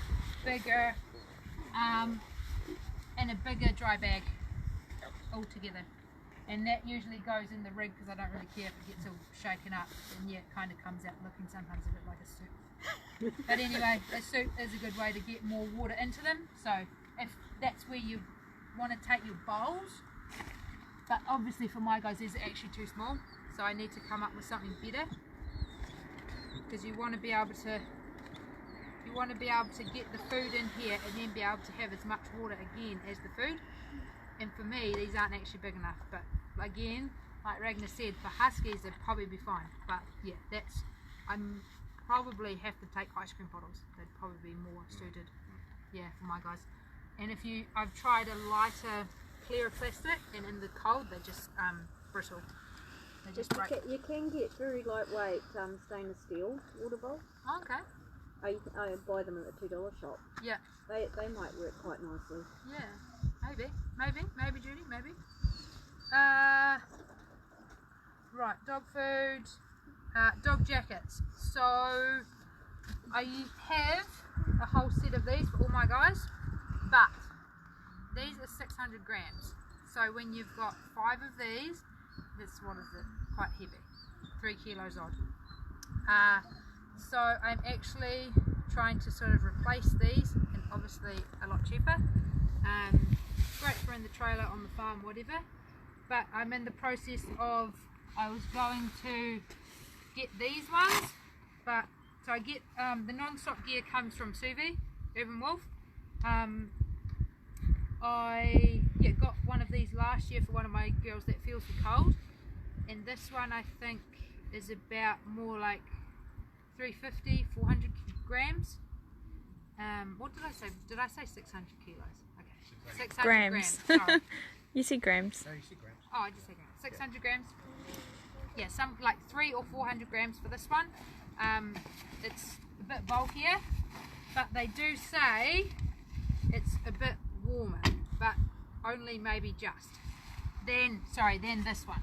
bigger dry bag all together. And that usually goes in the rig because I don't really care if it gets all shaken up, and yeah, it kind of comes out looking sometimes a bit like a soup. But anyway, a soup is a good way to get more water into them. So if that's where you want to take your bowls, but obviously for my guys these are actually too small, so I need to come up with something better, because you want to be able to get the food in here and then be able to have as much water again as the food. And for me these aren't actually big enough, but again, like Ragnar said, for huskies they'd probably be fine. But yeah, I'm probably have to take ice cream bottles. They'd probably be more suited, yeah, for my guys. And I've tried a lighter, clearer plastic, and in the cold they're just brittle. They just break. You can get very lightweight stainless steel water bowls. Oh, okay. I buy them at the $2 shop. Yeah. They might work quite nicely. Yeah. Maybe Judy, maybe. Right, dog food, dog jackets. So I have a whole set of these for all my guys, but these are 600 grams. So when you've got 5 of these, what is it? Quite heavy, 3 kilos odd. So I'm actually trying to sort of replace these, and obviously a lot cheaper. Great for in the trailer, on the farm, whatever. But I'm in the process of, I was going to get these ones, but so I get the non-stop gear comes from Suvi, Urban Wolf. I got one of these last year for one of my girls that feels the cold, and this one I think is about more like 350, 400 grams. What did I say? Did I say 600 kilos? Okay, 600 grams. Sorry. You said grams. No, you said grams. Oh, I just said grams. 600 grams. Yeah, some like 300 or 400 grams for this one. It's a bit bulkier, but they do say it's a bit warmer, but only maybe just. Then this one.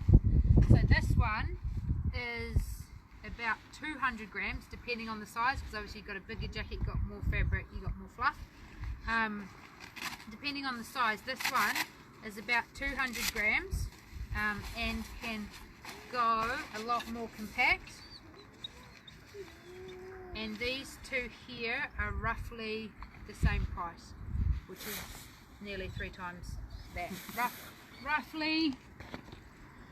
So this one is about 200 grams, depending on the size, because obviously you've got a bigger jacket, got more fabric, you got more fluff. Depending on the size, this one is about 200 grams and can go a lot more compact. And these two here are roughly the same price, which is nearly 3 times that. Roughly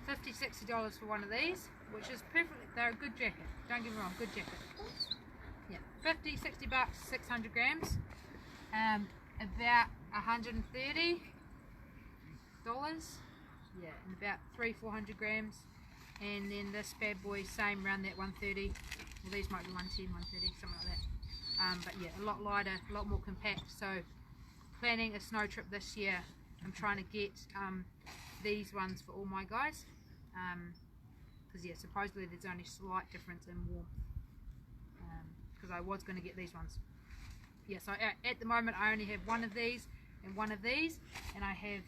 $50–60 for one of these, which is perfectly, they're a good jacket, don't get me wrong, good jacket. Yeah, $50–60, 600 grams, about $130, yeah, and about 300–400 grams, and then this bad boy same around that 130. Well, these might be 110, 130, something like that. But yeah, a lot lighter, a lot more compact. So planning a snow trip this year, I'm trying to get these ones for all my guys, because yeah, supposedly there's only slight difference in warmth, because I was going to get these ones. Yeah, so at the moment I only have one of these and one of these, and I have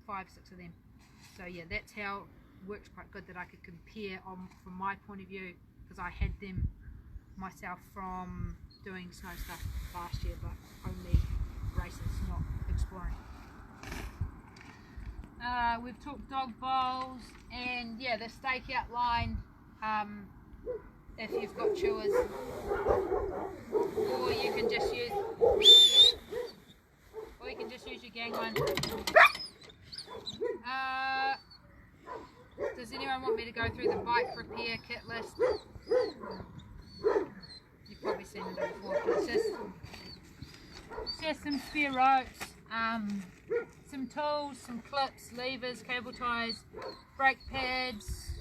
5, 6 of them. So yeah, that's how it works quite good, that I could compare from my point of view, because I had them myself from doing snow stuff last year, but only races, not exploring. We've talked dog bowls, and yeah, the stakeout line, if you've got chewers, or you can just use your gang one. Does anyone want me to go through the bike repair kit list? You've probably seen it before. It's just some spare ropes, some tools, some clips, levers, cable ties, brake pads,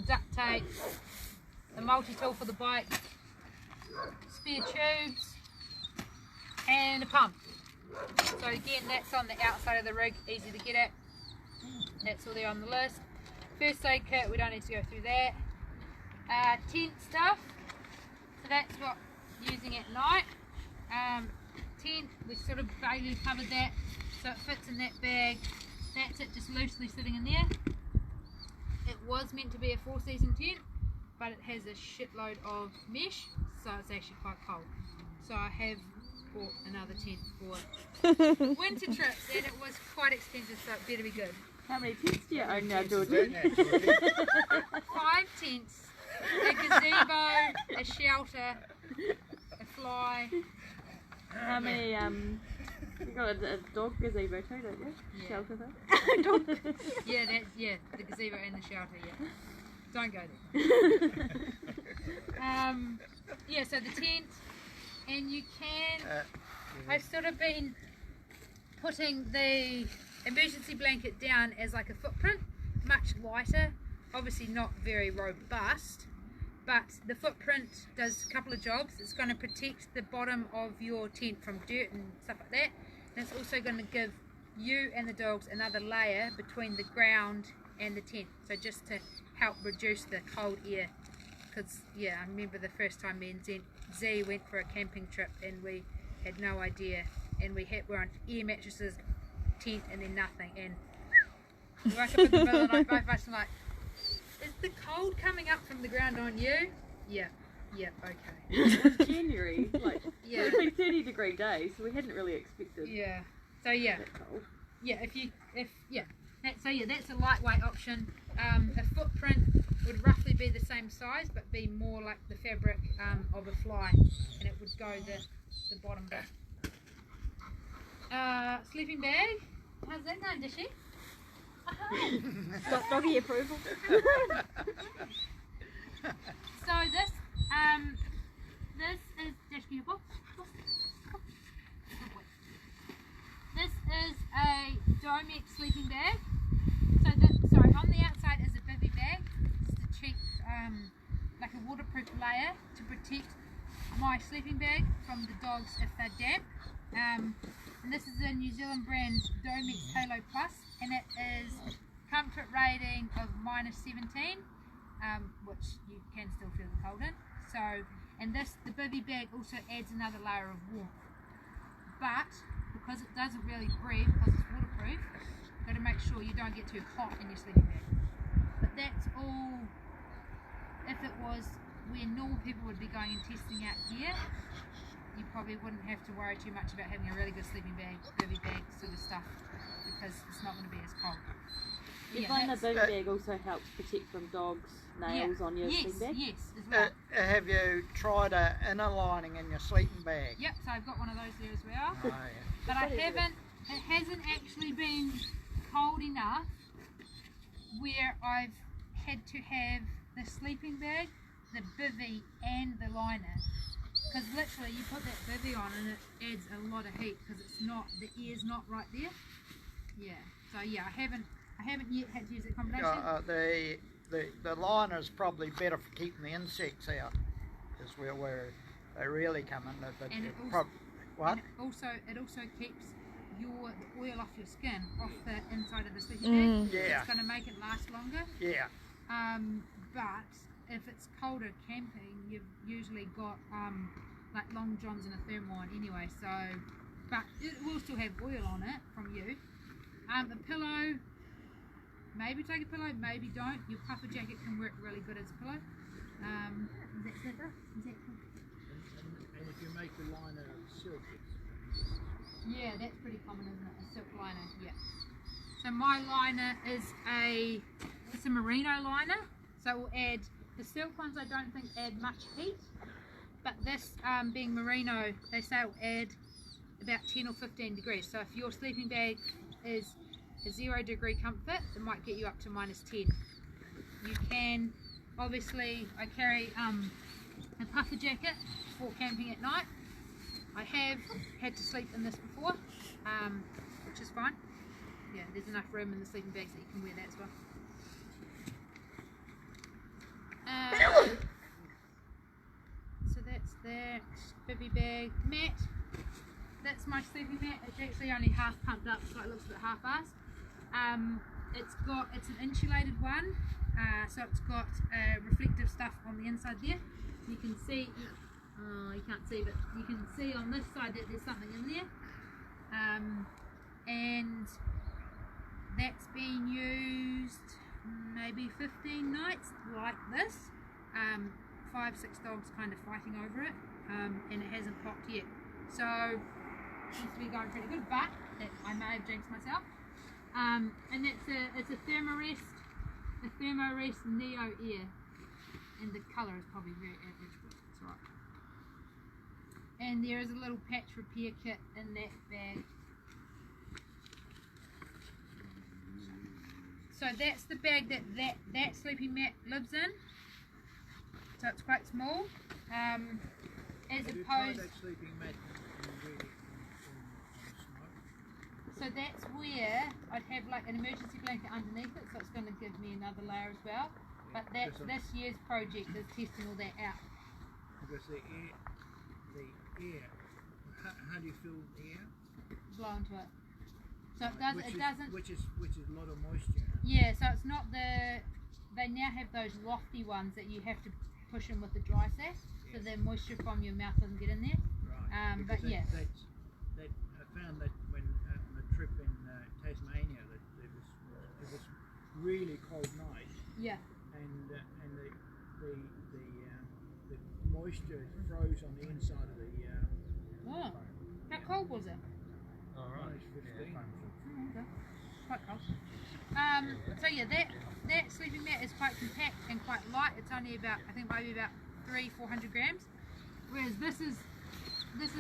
duct tape, a multi-tool for the bike, spare tubes, and a pump. So again, that's on the outside of the rig, easy to get at. That's all there on the list. First aid kit, we don't need to go through that. Tent stuff, so that's what I'm using at night. Tent, we sort of vaguely covered that, so it fits in that bag. That's it, just loosely sitting in there. It was meant to be a 4-season tent, but it has a shitload of mesh, so it's actually quite cold. So I have bought another tent for winter trips, and it was quite expensive, so it better be good. How many tents do you own now, Georgie? 5 tents, a gazebo, a shelter, a fly. How many, you got a dog gazebo too, don't you? Yeah. Shelter thing? Yeah, the gazebo and the shelter, yeah. Don't go there. Yeah, so the tent, and you can, I've sort of been putting the emergency blanket down as like a footprint, much lighter, obviously not very robust, but the footprint does a couple of jobs. It's going to protect the bottom of your tent from dirt and stuff like that, and it's also going to give you and the dogs another layer between the ground and the tent, so just to help reduce the cold air. Because yeah, I remember the first time me and Z went for a camping trip, and we had no idea, and we're on air mattresses, tent, and then nothing, and we woke up in the middle of the night, both of us were like, is the cold coming up from the ground on you? Yeah, okay. It was January, like, yeah. It's been 30-degree days, so we hadn't really expected So yeah, that cold. Yeah, that's a lightweight option. A footprint would roughly be the same size, but be more like the fabric of a fly, and it would go the bottom bit. Sleeping bag. How's that going, Dishy? Got doggy approval. So this is Dish, can you book? This is a Domex sleeping bag. So on the outside is a bivy bag. It's a cheap, like a waterproof layer to protect my sleeping bag from the dogs if they're damp. And this is a New Zealand brand Domex Halo Plus, and it is comfort rating of -17, which you can still feel the cold in. So, and the bivy bag also adds another layer of warmth. But because it doesn't really breathe, because it's waterproof, you've got to make sure you don't get too hot in your sleeping bag. But that's all. If it was where normal people would be going and testing out gear, you probably wouldn't have to worry too much about having a really good sleeping bag, bivy bag sort of stuff, because it's not going to be as cold. Do you find the bivy bag also helps protect from dogs' nails on your sleeping bag? Yes, as well. Have you tried an inner lining in your sleeping bag? Yep, so I've got one of those there as well. Oh, yeah. But it hasn't actually been cold enough where I've had to have the sleeping bag, the bivy, and the liner. Because literally you put that bivy on and it adds a lot of heat because it's not, the air's not right there. Yeah, so yeah, I haven't I haven't yet had to use that combination. The liner's probably better for keeping the insects out, is where they really come in. And it also keeps the oil off your skin, off the inside of the sleeping bag. Yeah. It's going to make it last longer. Yeah. But if it's colder camping, you've usually got like long johns and a thermal on anyway. So, but it will still have oil on it from you. A pillow. Maybe take a pillow, maybe don't. Your puffer jacket can work really good as a pillow. Is that slipper? Is that cool? And if you make the liner silk, yeah, that's pretty common, isn't it? A silk liner, yeah. So my liner is it's a merino liner. So it will add, the silk ones I don't think add much heat. But this being merino, they say it will add about 10 or 15 degrees. So if your sleeping bag is a 0 degree comfort, it might get you up to -10. You can, obviously, I carry a puffer jacket for camping at night. I have had to sleep in this before, which is fine. Yeah, there's enough room in the sleeping bags that you can wear that as well. So that's that. Bivy bag. Mat. That's my sleeping mat. It's actually only half pumped up, so it looks a bit half-assed. It's an insulated one, so it's got reflective stuff on the inside there. You can see, you can't see, but you can see on this side that there's something in there, and that's been used maybe 15 nights like this. 5-6 dogs kind of fighting over it, and it hasn't popped yet. So seems to be going pretty good, but I may have jinxed myself. And it's a Thermarest Neo Air, and the colour is probably very average, but it's alright. And there is a little patch repair kit in that bag. So that's the bag that sleeping mat lives in. So it's quite small. As opposed. That sleeping mat So that's where I'd have like an emergency blanket underneath it, so it's going to give me another layer as well. But that's this year's project is testing all that out. Because the air, how do you feel the air? Blow into it. So it doesn't. Which is a lot of moisture. Yeah, so it's not they now have those lofty ones that you have to push in with the dry sash, so the moisture from your mouth doesn't get in there. Right. But yeah. I found that when on a trip in Tasmania, that it was really cold night. Yeah. And the moisture froze on the inside of the. Oh, how cold was it? All right. -15. Oh, okay. Quite cold. So yeah, that sleeping mat is quite compact and quite light. It's only about, I think maybe about 300-400 grams. Whereas this is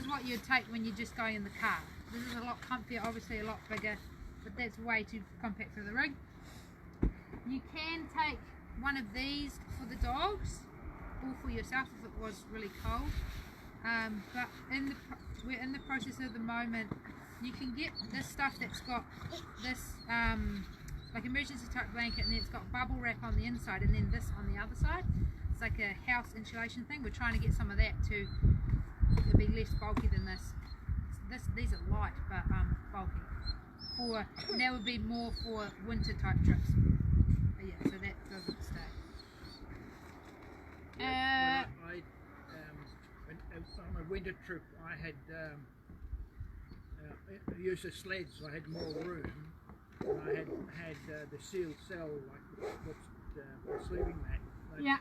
what you'd take when you're just going in the car. This is a lot comfier, obviously a lot bigger, but that's way too compact for the rig. You can take one of these for the dogs or for yourself if it was really cold. But we're in the process at the moment. You can get this stuff that's got this like emergency type blanket, and then it's got bubble wrap on the inside, and then this on the other side. It's like a house insulation thing. We're trying to get some of that to be less bulky than this. These are light but bulky. That would be more for winter type trips. But yeah, so that doesn't stay. On a winter trip, I had used a sled, so I had more room. And I had the sealed cell, like what's the sleeping mat. Yeah.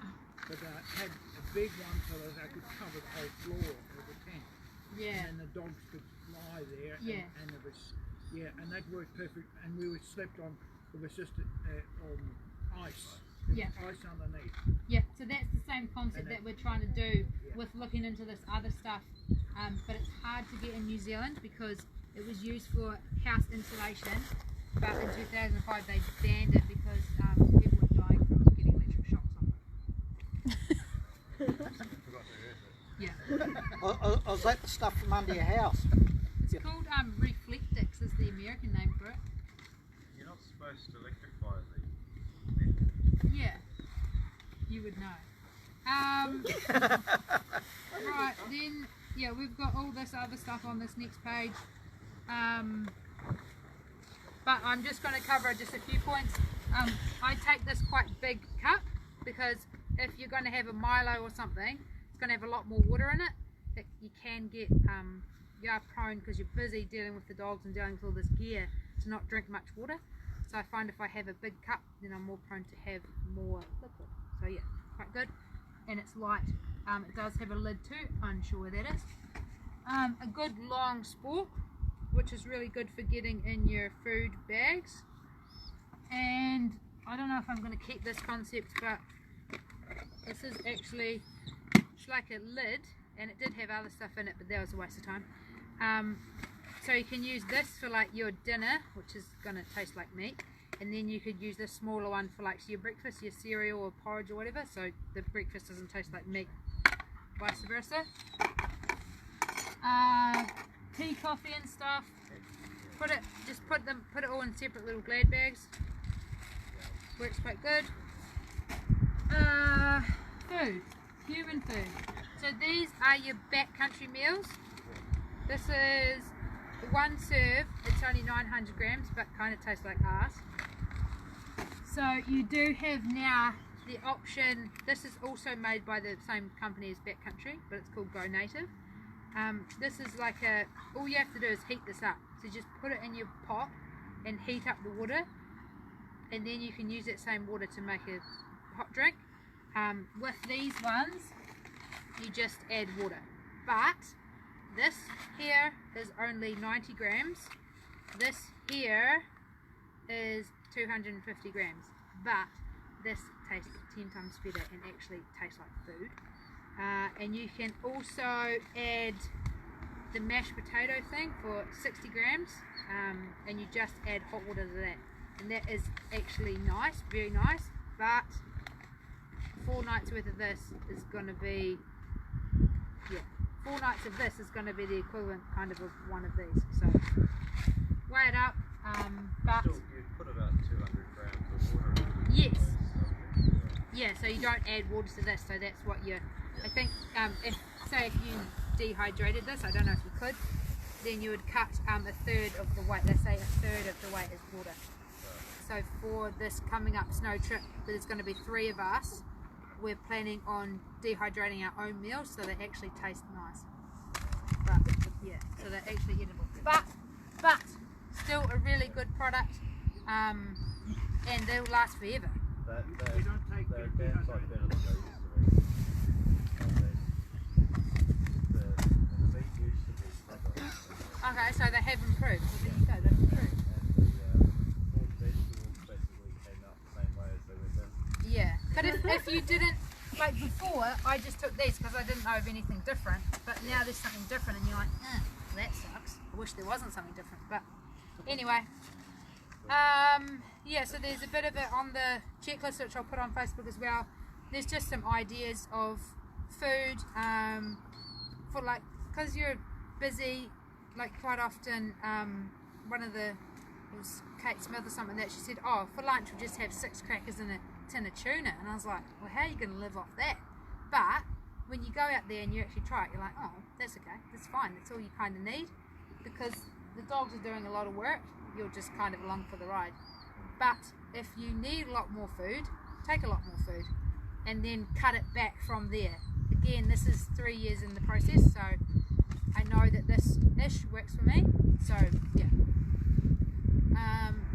But I had a big one so that I could cover the whole floor of the tent. Yeah. And the dogs could lie there. Yeah. And it was, and that worked perfect. And we slept on, it was just on ice. Yeah. Ice underneath. Yeah, so that's the same concept that we're trying to do with looking into this other stuff. But it's hard to get in New Zealand because it was used for house insulation. But in 2005 they banned it because people were dying from getting electric shocks on it. Yeah. Or is that the stuff from under your house? It's called Reflectix is the American name for it. You know not supposed to electrify the... Yeah, you would know. Right, then, yeah, we've got all this other stuff on this next page. But I'm just going to cover just a few points. I take this quite big cup because if you're going to have a Milo or something, it's going to have a lot more water in it. You can get, you are prone because you're busy dealing with the dogs and dealing with all this gear to not drink much water. So I find if I have a big cup, then I'm more prone to have more liquid. So yeah, quite good. And it's light. It does have a lid too, unsure where that is. A good long spork, which is really good for getting in your food bags. And I don't know if I'm going to keep this concept, but this is actually, it's like a lid, and it did have other stuff in it, but that was a waste of time. So you can use this for like your dinner, which is going to taste like meat, and then you could use this smaller one for like your breakfast, your cereal or porridge or whatever, so the breakfast doesn't taste like meat, vice versa. Tea, coffee and stuff, put it all in separate little Glad bags. Works quite good. Food, human food. So these are your backcountry meals. This is one serve, it's only 900 grams, but kind of tastes like arse. So you do have now the option, this is also made by the same company as Backcountry, but it's called Go Native. This is like all you have to do is heat this up. So just put it in your pot and heat up the water, and then you can use that same water to make a hot drink. With these ones, you just add water. But this here is only 90 grams. This here is 250 grams. But this tastes 10 times better and actually tastes like food. And you can also add the mashed potato thing for 60 grams, and you just add hot water to that, and that is actually nice, very nice. But 4 nights worth of this is going to be, 4 nights of this is going to be the equivalent kind of one of these. So weigh it up. But still, you put about 200 grams of water in it. Yes. Yeah, so you don't add water to this, so that's what you're, I think, if you dehydrated this, I don't know if you could, then you would cut a third of the weight, let's say a third of the weight is water. So for this coming up snow trip, there's going to be 3 of us, we're planning on dehydrating our own meals so they actually taste nice. But yeah, so they're actually edible. But still a really good product, and they'll last forever. They're damn sight better than they used to be. The meat used to be proper. Okay, so they have improved. Well, there you go, they've improved. And all the vegetables basically came out the same way as they went in. Yeah, but if you didn't, like before, I just took these because I didn't know of anything different, but now there's something different and you're like, that sucks. I wish there wasn't something different, but anyway. Yeah, so there's a bit of it on the checklist which I'll put on Facebook as well. There's just some ideas of food, for like, because you're busy, like quite often, one of the, it was Kate Smith or something that she said, oh, for lunch we'll just have 6 crackers and a tin of tuna, and I was like, well, how are you going to live off that? But when you go out there and you actually try it, you're like, oh, that's okay, that's fine, that's all you kind of need, because the dogs are doing a lot of work, you're just kind of along for the ride. But if you need a lot more food, take a lot more food and then cut it back from there. Again, this is 3 years in the process, so I know that this ish works for me. So yeah,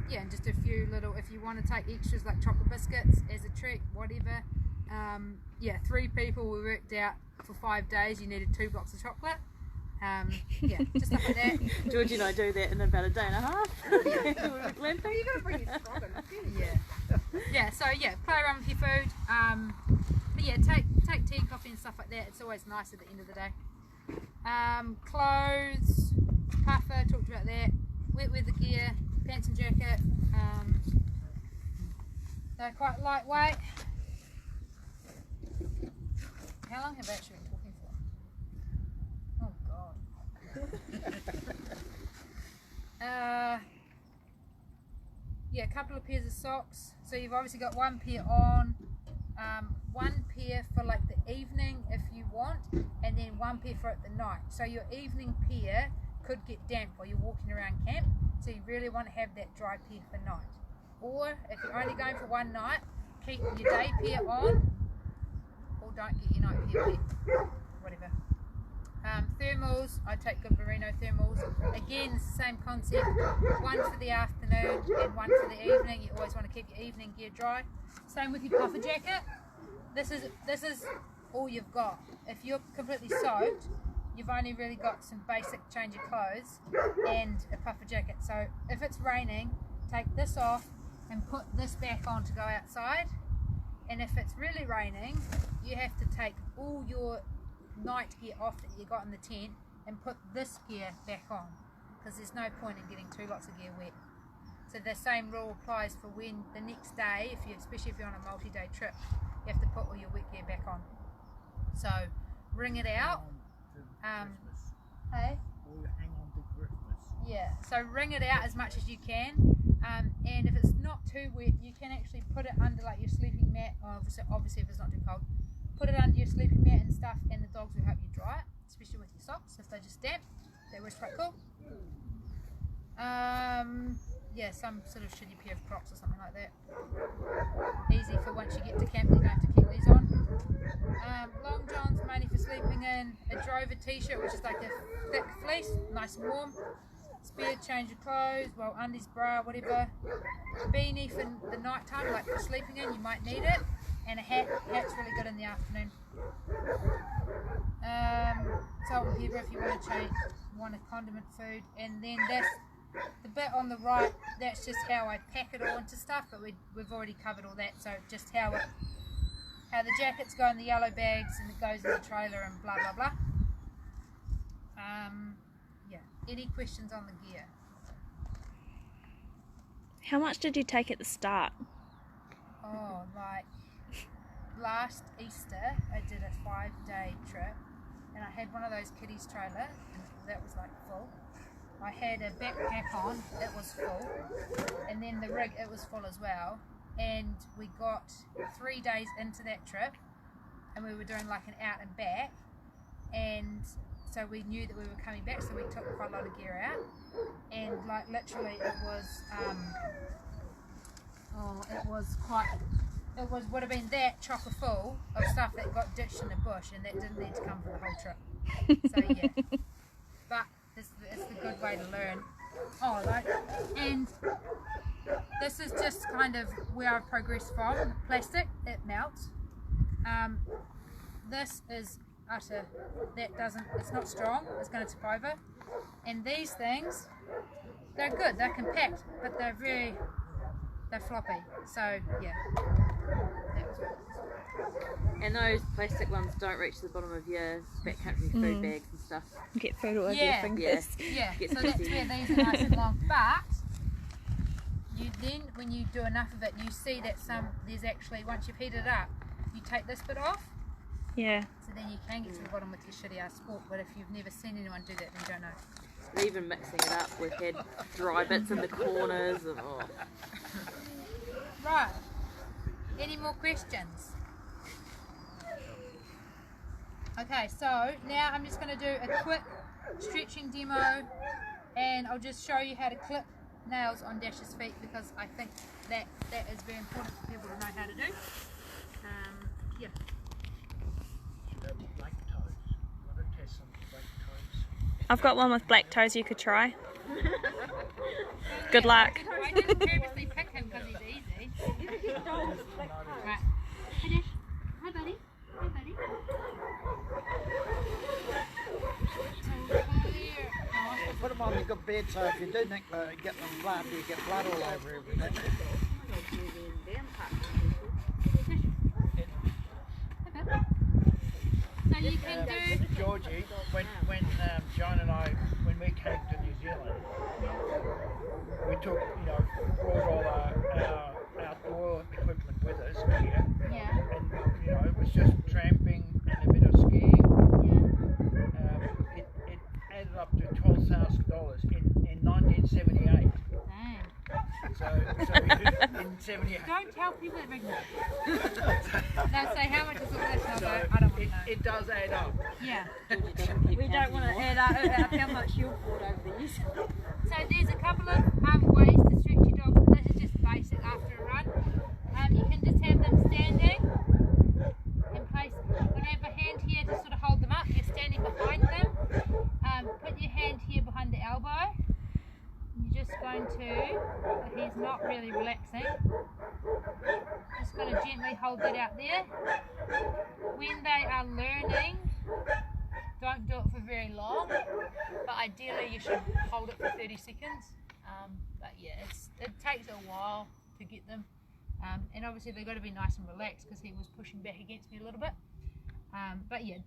yeah, and just a few little, if you want to take extras like chocolate biscuits as a treat, whatever. Yeah, 3 people, we worked out for 5 days you needed 2 blocks of chocolate. Yeah, just stuff like that. Georgie and I do that in about a day and a half. You're gonna bring your frog in. Yeah, so yeah, play around with your food. But yeah, take tea, coffee and stuff like that. It's always nice at the end of the day. Clothes, puffer, talked about that. Wet weather gear, pants and jacket. They're quite lightweight. How long have I actually been talking for? Oh God. a couple of pairs of socks. So you've obviously got one pair on, one pair for like the evening if you want, and then one pair for at the night. So your evening pair could get damp while you're walking around camp, so you really want to have that dry pair for night. Or if you're only going for one night, keep your day pair on, or don't get your night pair wet, whatever. Thermals, I take good merino thermals. Again, it's the same concept, one for the afternoon and one for the evening. You always want to keep your evening gear dry. Same with your puffer jacket. This is all you've got. If you're completely soaked, you've only really got some basic change of clothes and a puffer jacket. So if it's raining, take this off and put this back on to go outside. And if it's really raining, you have to take all your night gear off that you got in the tent and put this gear back on, because there's no point in getting two lots of gear wet. So the same rule applies for when the next day, especially if you're on a multi-day trip, you have to put all your wet gear back on. So wring it out. Hey? Hang on to Christmas. Yeah, so wring it out as much as you can, and if it's not too wet, you can actually put it under like your sleeping mat, or obviously if it's not too cold, put it under your sleeping mat and stuff, and the dogs will help you dry it, especially with your socks. If they're just damp, that works quite cool. Yeah, some sort of shitty pair of Crocs or something like that. Easy for once you get to camp, you don't have to keep these on. Long johns, mainly for sleeping in. A drover t-shirt, which is like a thick fleece, nice and warm. Spare change of clothes, well, undies, bra, whatever. A beanie for the night time, like for sleeping in, you might need it. And a hat. Hat's really good in the afternoon. Salt and pepper if you want a condiment food. And then that's the bit on the right, that's just how I pack it all into stuff, but we've already covered all that. So just how the jackets go in the yellow bags and it goes in the trailer and blah blah blah. Yeah. Any questions on the gear? How much did you take at the start? Oh, like last Easter I did a 5-day trip and I had one of those kiddies trailer and that was like full. I had a backpack on, it was full, and then the rig, it was full as well, and we got 3 days into that trip and we were doing like an out and back, and so we knew that we were coming back, so we took quite a lot of gear out, and like literally it would have been that chocker full of stuff that got ditched in the bush, and that didn't need to come for the whole trip. So yeah, but it's the good way to learn. Oh, like, and this is just kind of where I've progressed from. Plastic, it melts. This is utter, it's not strong, it's going to tip over. And these things, they're good, they're compact, but they're floppy. So yeah. And those plastic ones don't reach the bottom of your backcountry food bags and stuff. You get food all over your fingers. Yeah, so that's where these are nice and long. But you then, when you do enough of it, you see that there's actually, once you've heated it up, you take this bit off. Yeah. So then you can get to the bottom with your shitty ass sport. But if you've never seen anyone do that, then you don't know. Even mixing it up, we've had dry bits in the corners and Right. Any more questions? Okay, so now I'm just going to do a quick stretching demo, and I'll just show you how to clip nails on Dash's feet, because I think that is very important for people to know how to do. Yeah. Black toes. You want to test some black toes? I've got one with black toes you could try. Good luck. I didn't purposely pick him because he's easy. Right. Hey Dash. Hi buddy. Hi buddy. Put them on the good bed, so if you do get them blood, you get blood all over everything. So you can do... Georgie, when John and I, when we came to New Zealand, we took, brought all our outdoor equipment with us here. Yeah. And, it was just tramping and a bit of skiing. Yeah. It added up to $12,000 in 1978. Dang. So in 78. Don't tell people that regular. They'll say, how much is all this? And I'll go, I don't want to know. It does add up. Yeah. We don't want to add up how much you've bought over the years. So there's a couple of ways to stretch your dog. This is just basic after a run. You can just have them standing in place. You're going to have a hand here to sort of hold them up. You're standing behind them. Put your hand here behind the elbow. You're just going to, he's not really relaxing, just going to gently hold that out there. When they are learning, don't do it for very long, but ideally you should hold it for 30 seconds. But yeah, it takes a while to get them, and obviously they've got to be nice and relaxed because he was pushing back against me a little bit. But yeah,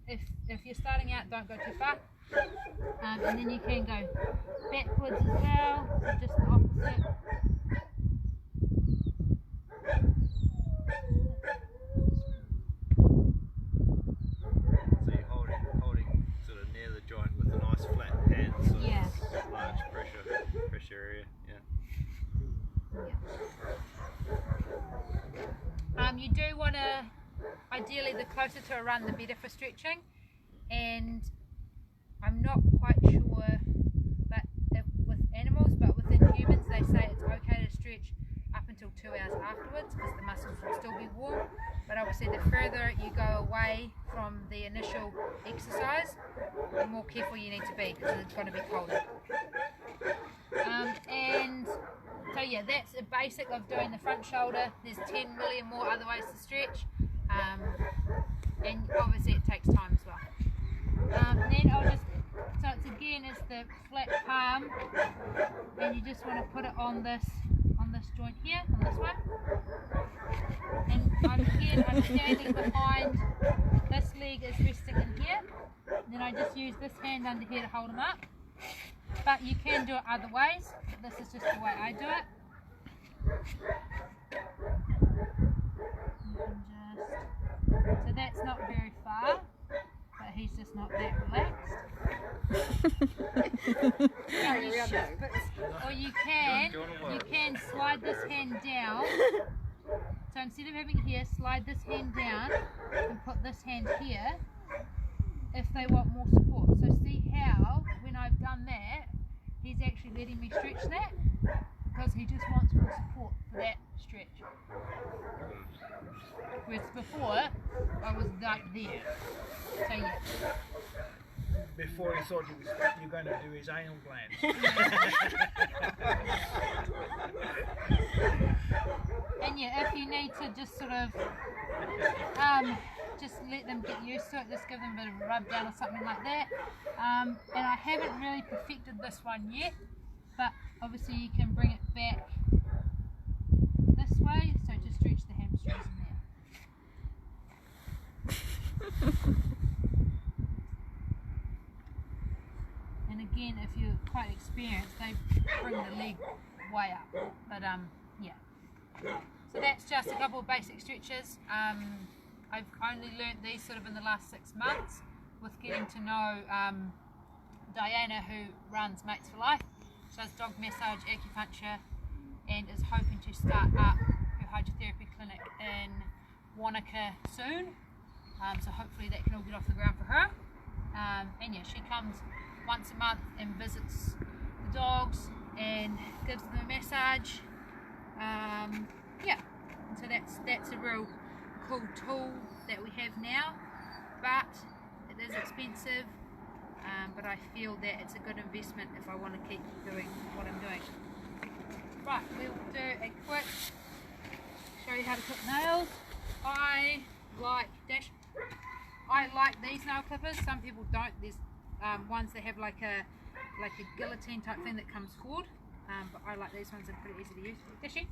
if you're starting out, don't go too far. And then you can go backwards as well, so just the opposite. So you're holding sort of near the joint with a nice flat hand, so Yeah. large pressure area. Yeah. You do want to, ideally the closer to a run the better for stretching, and I'm not quite sure that with animals, but within humans they say it's okay to stretch up until 2 hours afterwards because the muscles will still be warm. But obviously the further you go away from the initial exercise, the more careful you need to be because it's going to be colder. And so yeah, that's a basic of doing the front shoulder. There's 10 million more other ways to stretch, and obviously it takes time as well. Then I'll just, so it's again is the flat palm, and you just want to put it on this joint here, on this one. And I'm standing behind, this leg is resting in here. Then I just use this hand under here to hold them up. But you can do it other ways. This is just the way I do it. So that's not very far, but he's just not that relaxed. Or you can slide this hand down. So instead of having it here, slide this hand down and put this hand here if they want more support. So see how when I've done that, he's actually letting me stretch that because he just wants more support for that stretch. Whereas before, I was like there. So yeah. Before he thought you were going to do his anal glands. And yeah, if you need to just sort of just let them get used to it, just give them a bit of a rub down or something like that. And I haven't really perfected this one yet, but obviously you can bring it back this way, so just stretch the hamstrings in there. And again, if you're quite experienced, they bring the leg way up. But yeah. So that's just a couple of basic stretches. I've only learnt these sort of in the last 6 months with getting to know Diana, who runs Mates for Life. She does dog massage, acupuncture, and is hoping to start up her hydrotherapy clinic in Wanaka soon. So hopefully that can all get off the ground for her. And yeah, she comes once a month and visits the dogs and gives them a massage. Yeah, so that's a real cool tool that we have now, but it is expensive, but I feel that it's a good investment if I want to keep doing what I'm doing. Right, we'll do a quick show you how to clip nails. I like these nail clippers. Some people don't. There's ones that have like a guillotine type thing that comes forward, but I like these ones. They're pretty easy to use. Dishy?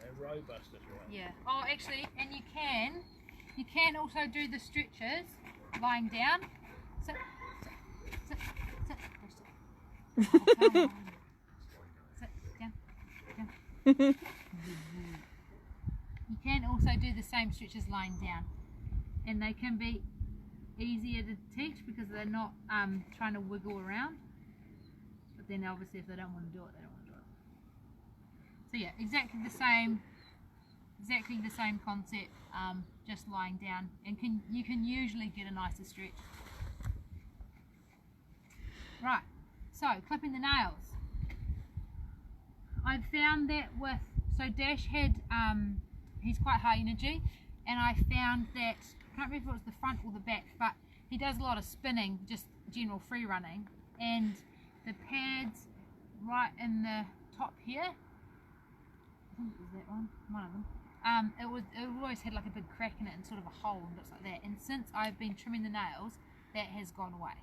They're robust as well. Yeah. Oh, actually, and you can also do the stretches lying down. Sit. Oh, come on. Sit down. You can also do the same stretches lying down, and they can be easier to teach because they're not trying to wiggle around. But then obviously if they don't want to do it, they don't want to do it. So yeah, exactly the same concept, just lying down, and you can usually get a nicer stretch. Right, so clipping the nails. I've found that so Dash had, he's quite high energy, and I found that, I can't remember if it was the front or the back, but he does a lot of spinning, just general free running, and the pads right in the top here, I think it was that one of them, it always had like a big crack in it and sort of a hole and looks like that, and since I've been trimming the nails, that has gone away.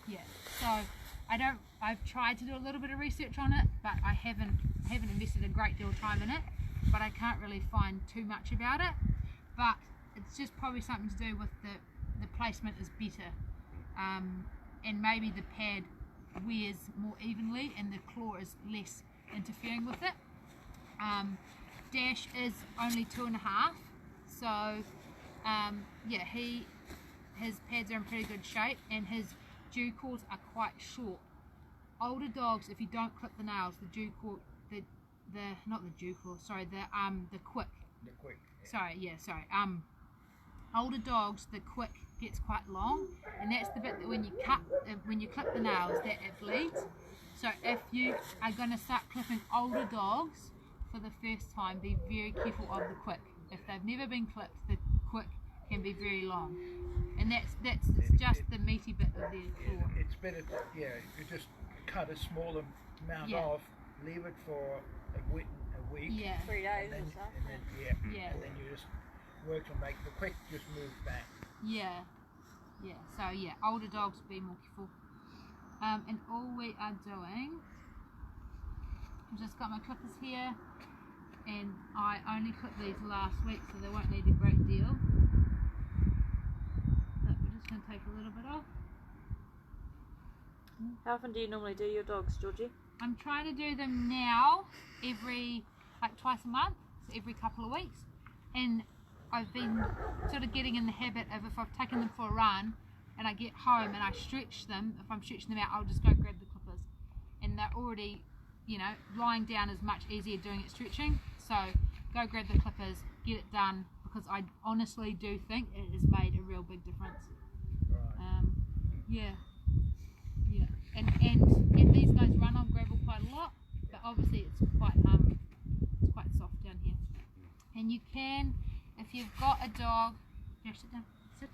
Yeah, so I've tried to do a little bit of research on it, but I haven't invested a great deal of time in it, but I can't really find too much about it. But it's just probably something to do with the placement is better, and maybe the pad wears more evenly and the claw is less interfering with it. Dash is only 2.5, so yeah, his pads are in pretty good shape, and his dew claws are quite short. Older dogs, if you don't clip the nails, the dew claw, the quick. The quick. Yeah. Older dogs, the quick gets quite long, and that's the bit that when you clip the nails, that it bleeds. So if you are going to start clipping older dogs for the first time, be very careful of the quick. If they've never been clipped, the quick can be very long, and it's just the meaty bit of their claw. It's better to, you just cut a smaller amount off, leave it for a week, 3 days and or so. And then you just work to make the quick just move back. So older dogs, be more careful. And all we are doing, I've just got my clippers here, and I only clipped these last week, so they won't need a great deal. But we're just going to take a little bit off. How often do you normally do your dogs, Georgie? I'm trying to do them now twice a month, so every couple of weeks. And I've been sort of getting in the habit of, if I've taken them for a run and I get home and I stretch them, if I'm stretching them out, I'll just go grab the clippers. And they're already, lying down is much easier doing it stretching. So go grab the clippers, get it done, because I honestly do think it has made a real big difference. Right. And these guys run on gravel quite a lot, but obviously it's quite soft down here. And you can, if you've got a dog, sit down, sit.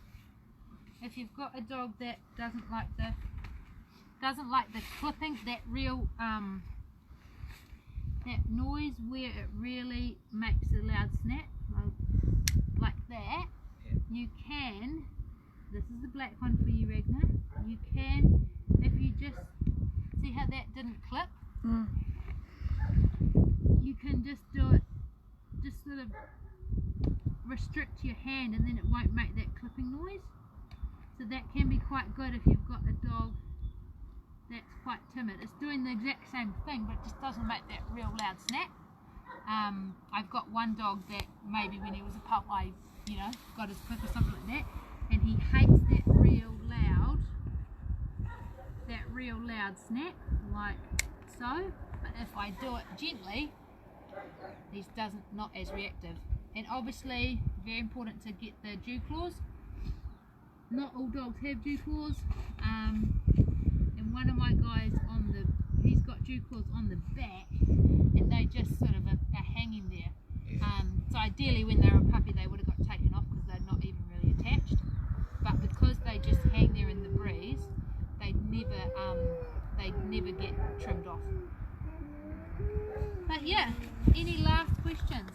If you've got a dog that doesn't like the clipping, that real that noise where it really makes a loud snap, like that, you can. This is the black one for you, Ragnar. You can, if you just see how that didn't clip, you can just do it, just sort of restrict your hand, and then it won't make that clipping noise. So that can be quite good if you've got a dog that's quite timid. It's doing the exact same thing, but it just doesn't make that real loud snap. I've got one dog that maybe when he was a pup, I got his clip or something like that, and he hates that real loud snap, like so. But if I do it gently, he's not as reactive. And obviously, very important to get the dew claws. Not all dogs have dew claws, and one of my guys he's got dew claws on the back, and they just sort of are hanging there. So ideally, when they're a puppy, they would have got taken off because they're not even really attached. But because they just hang there in the breeze, they never get trimmed off. But yeah, any last questions?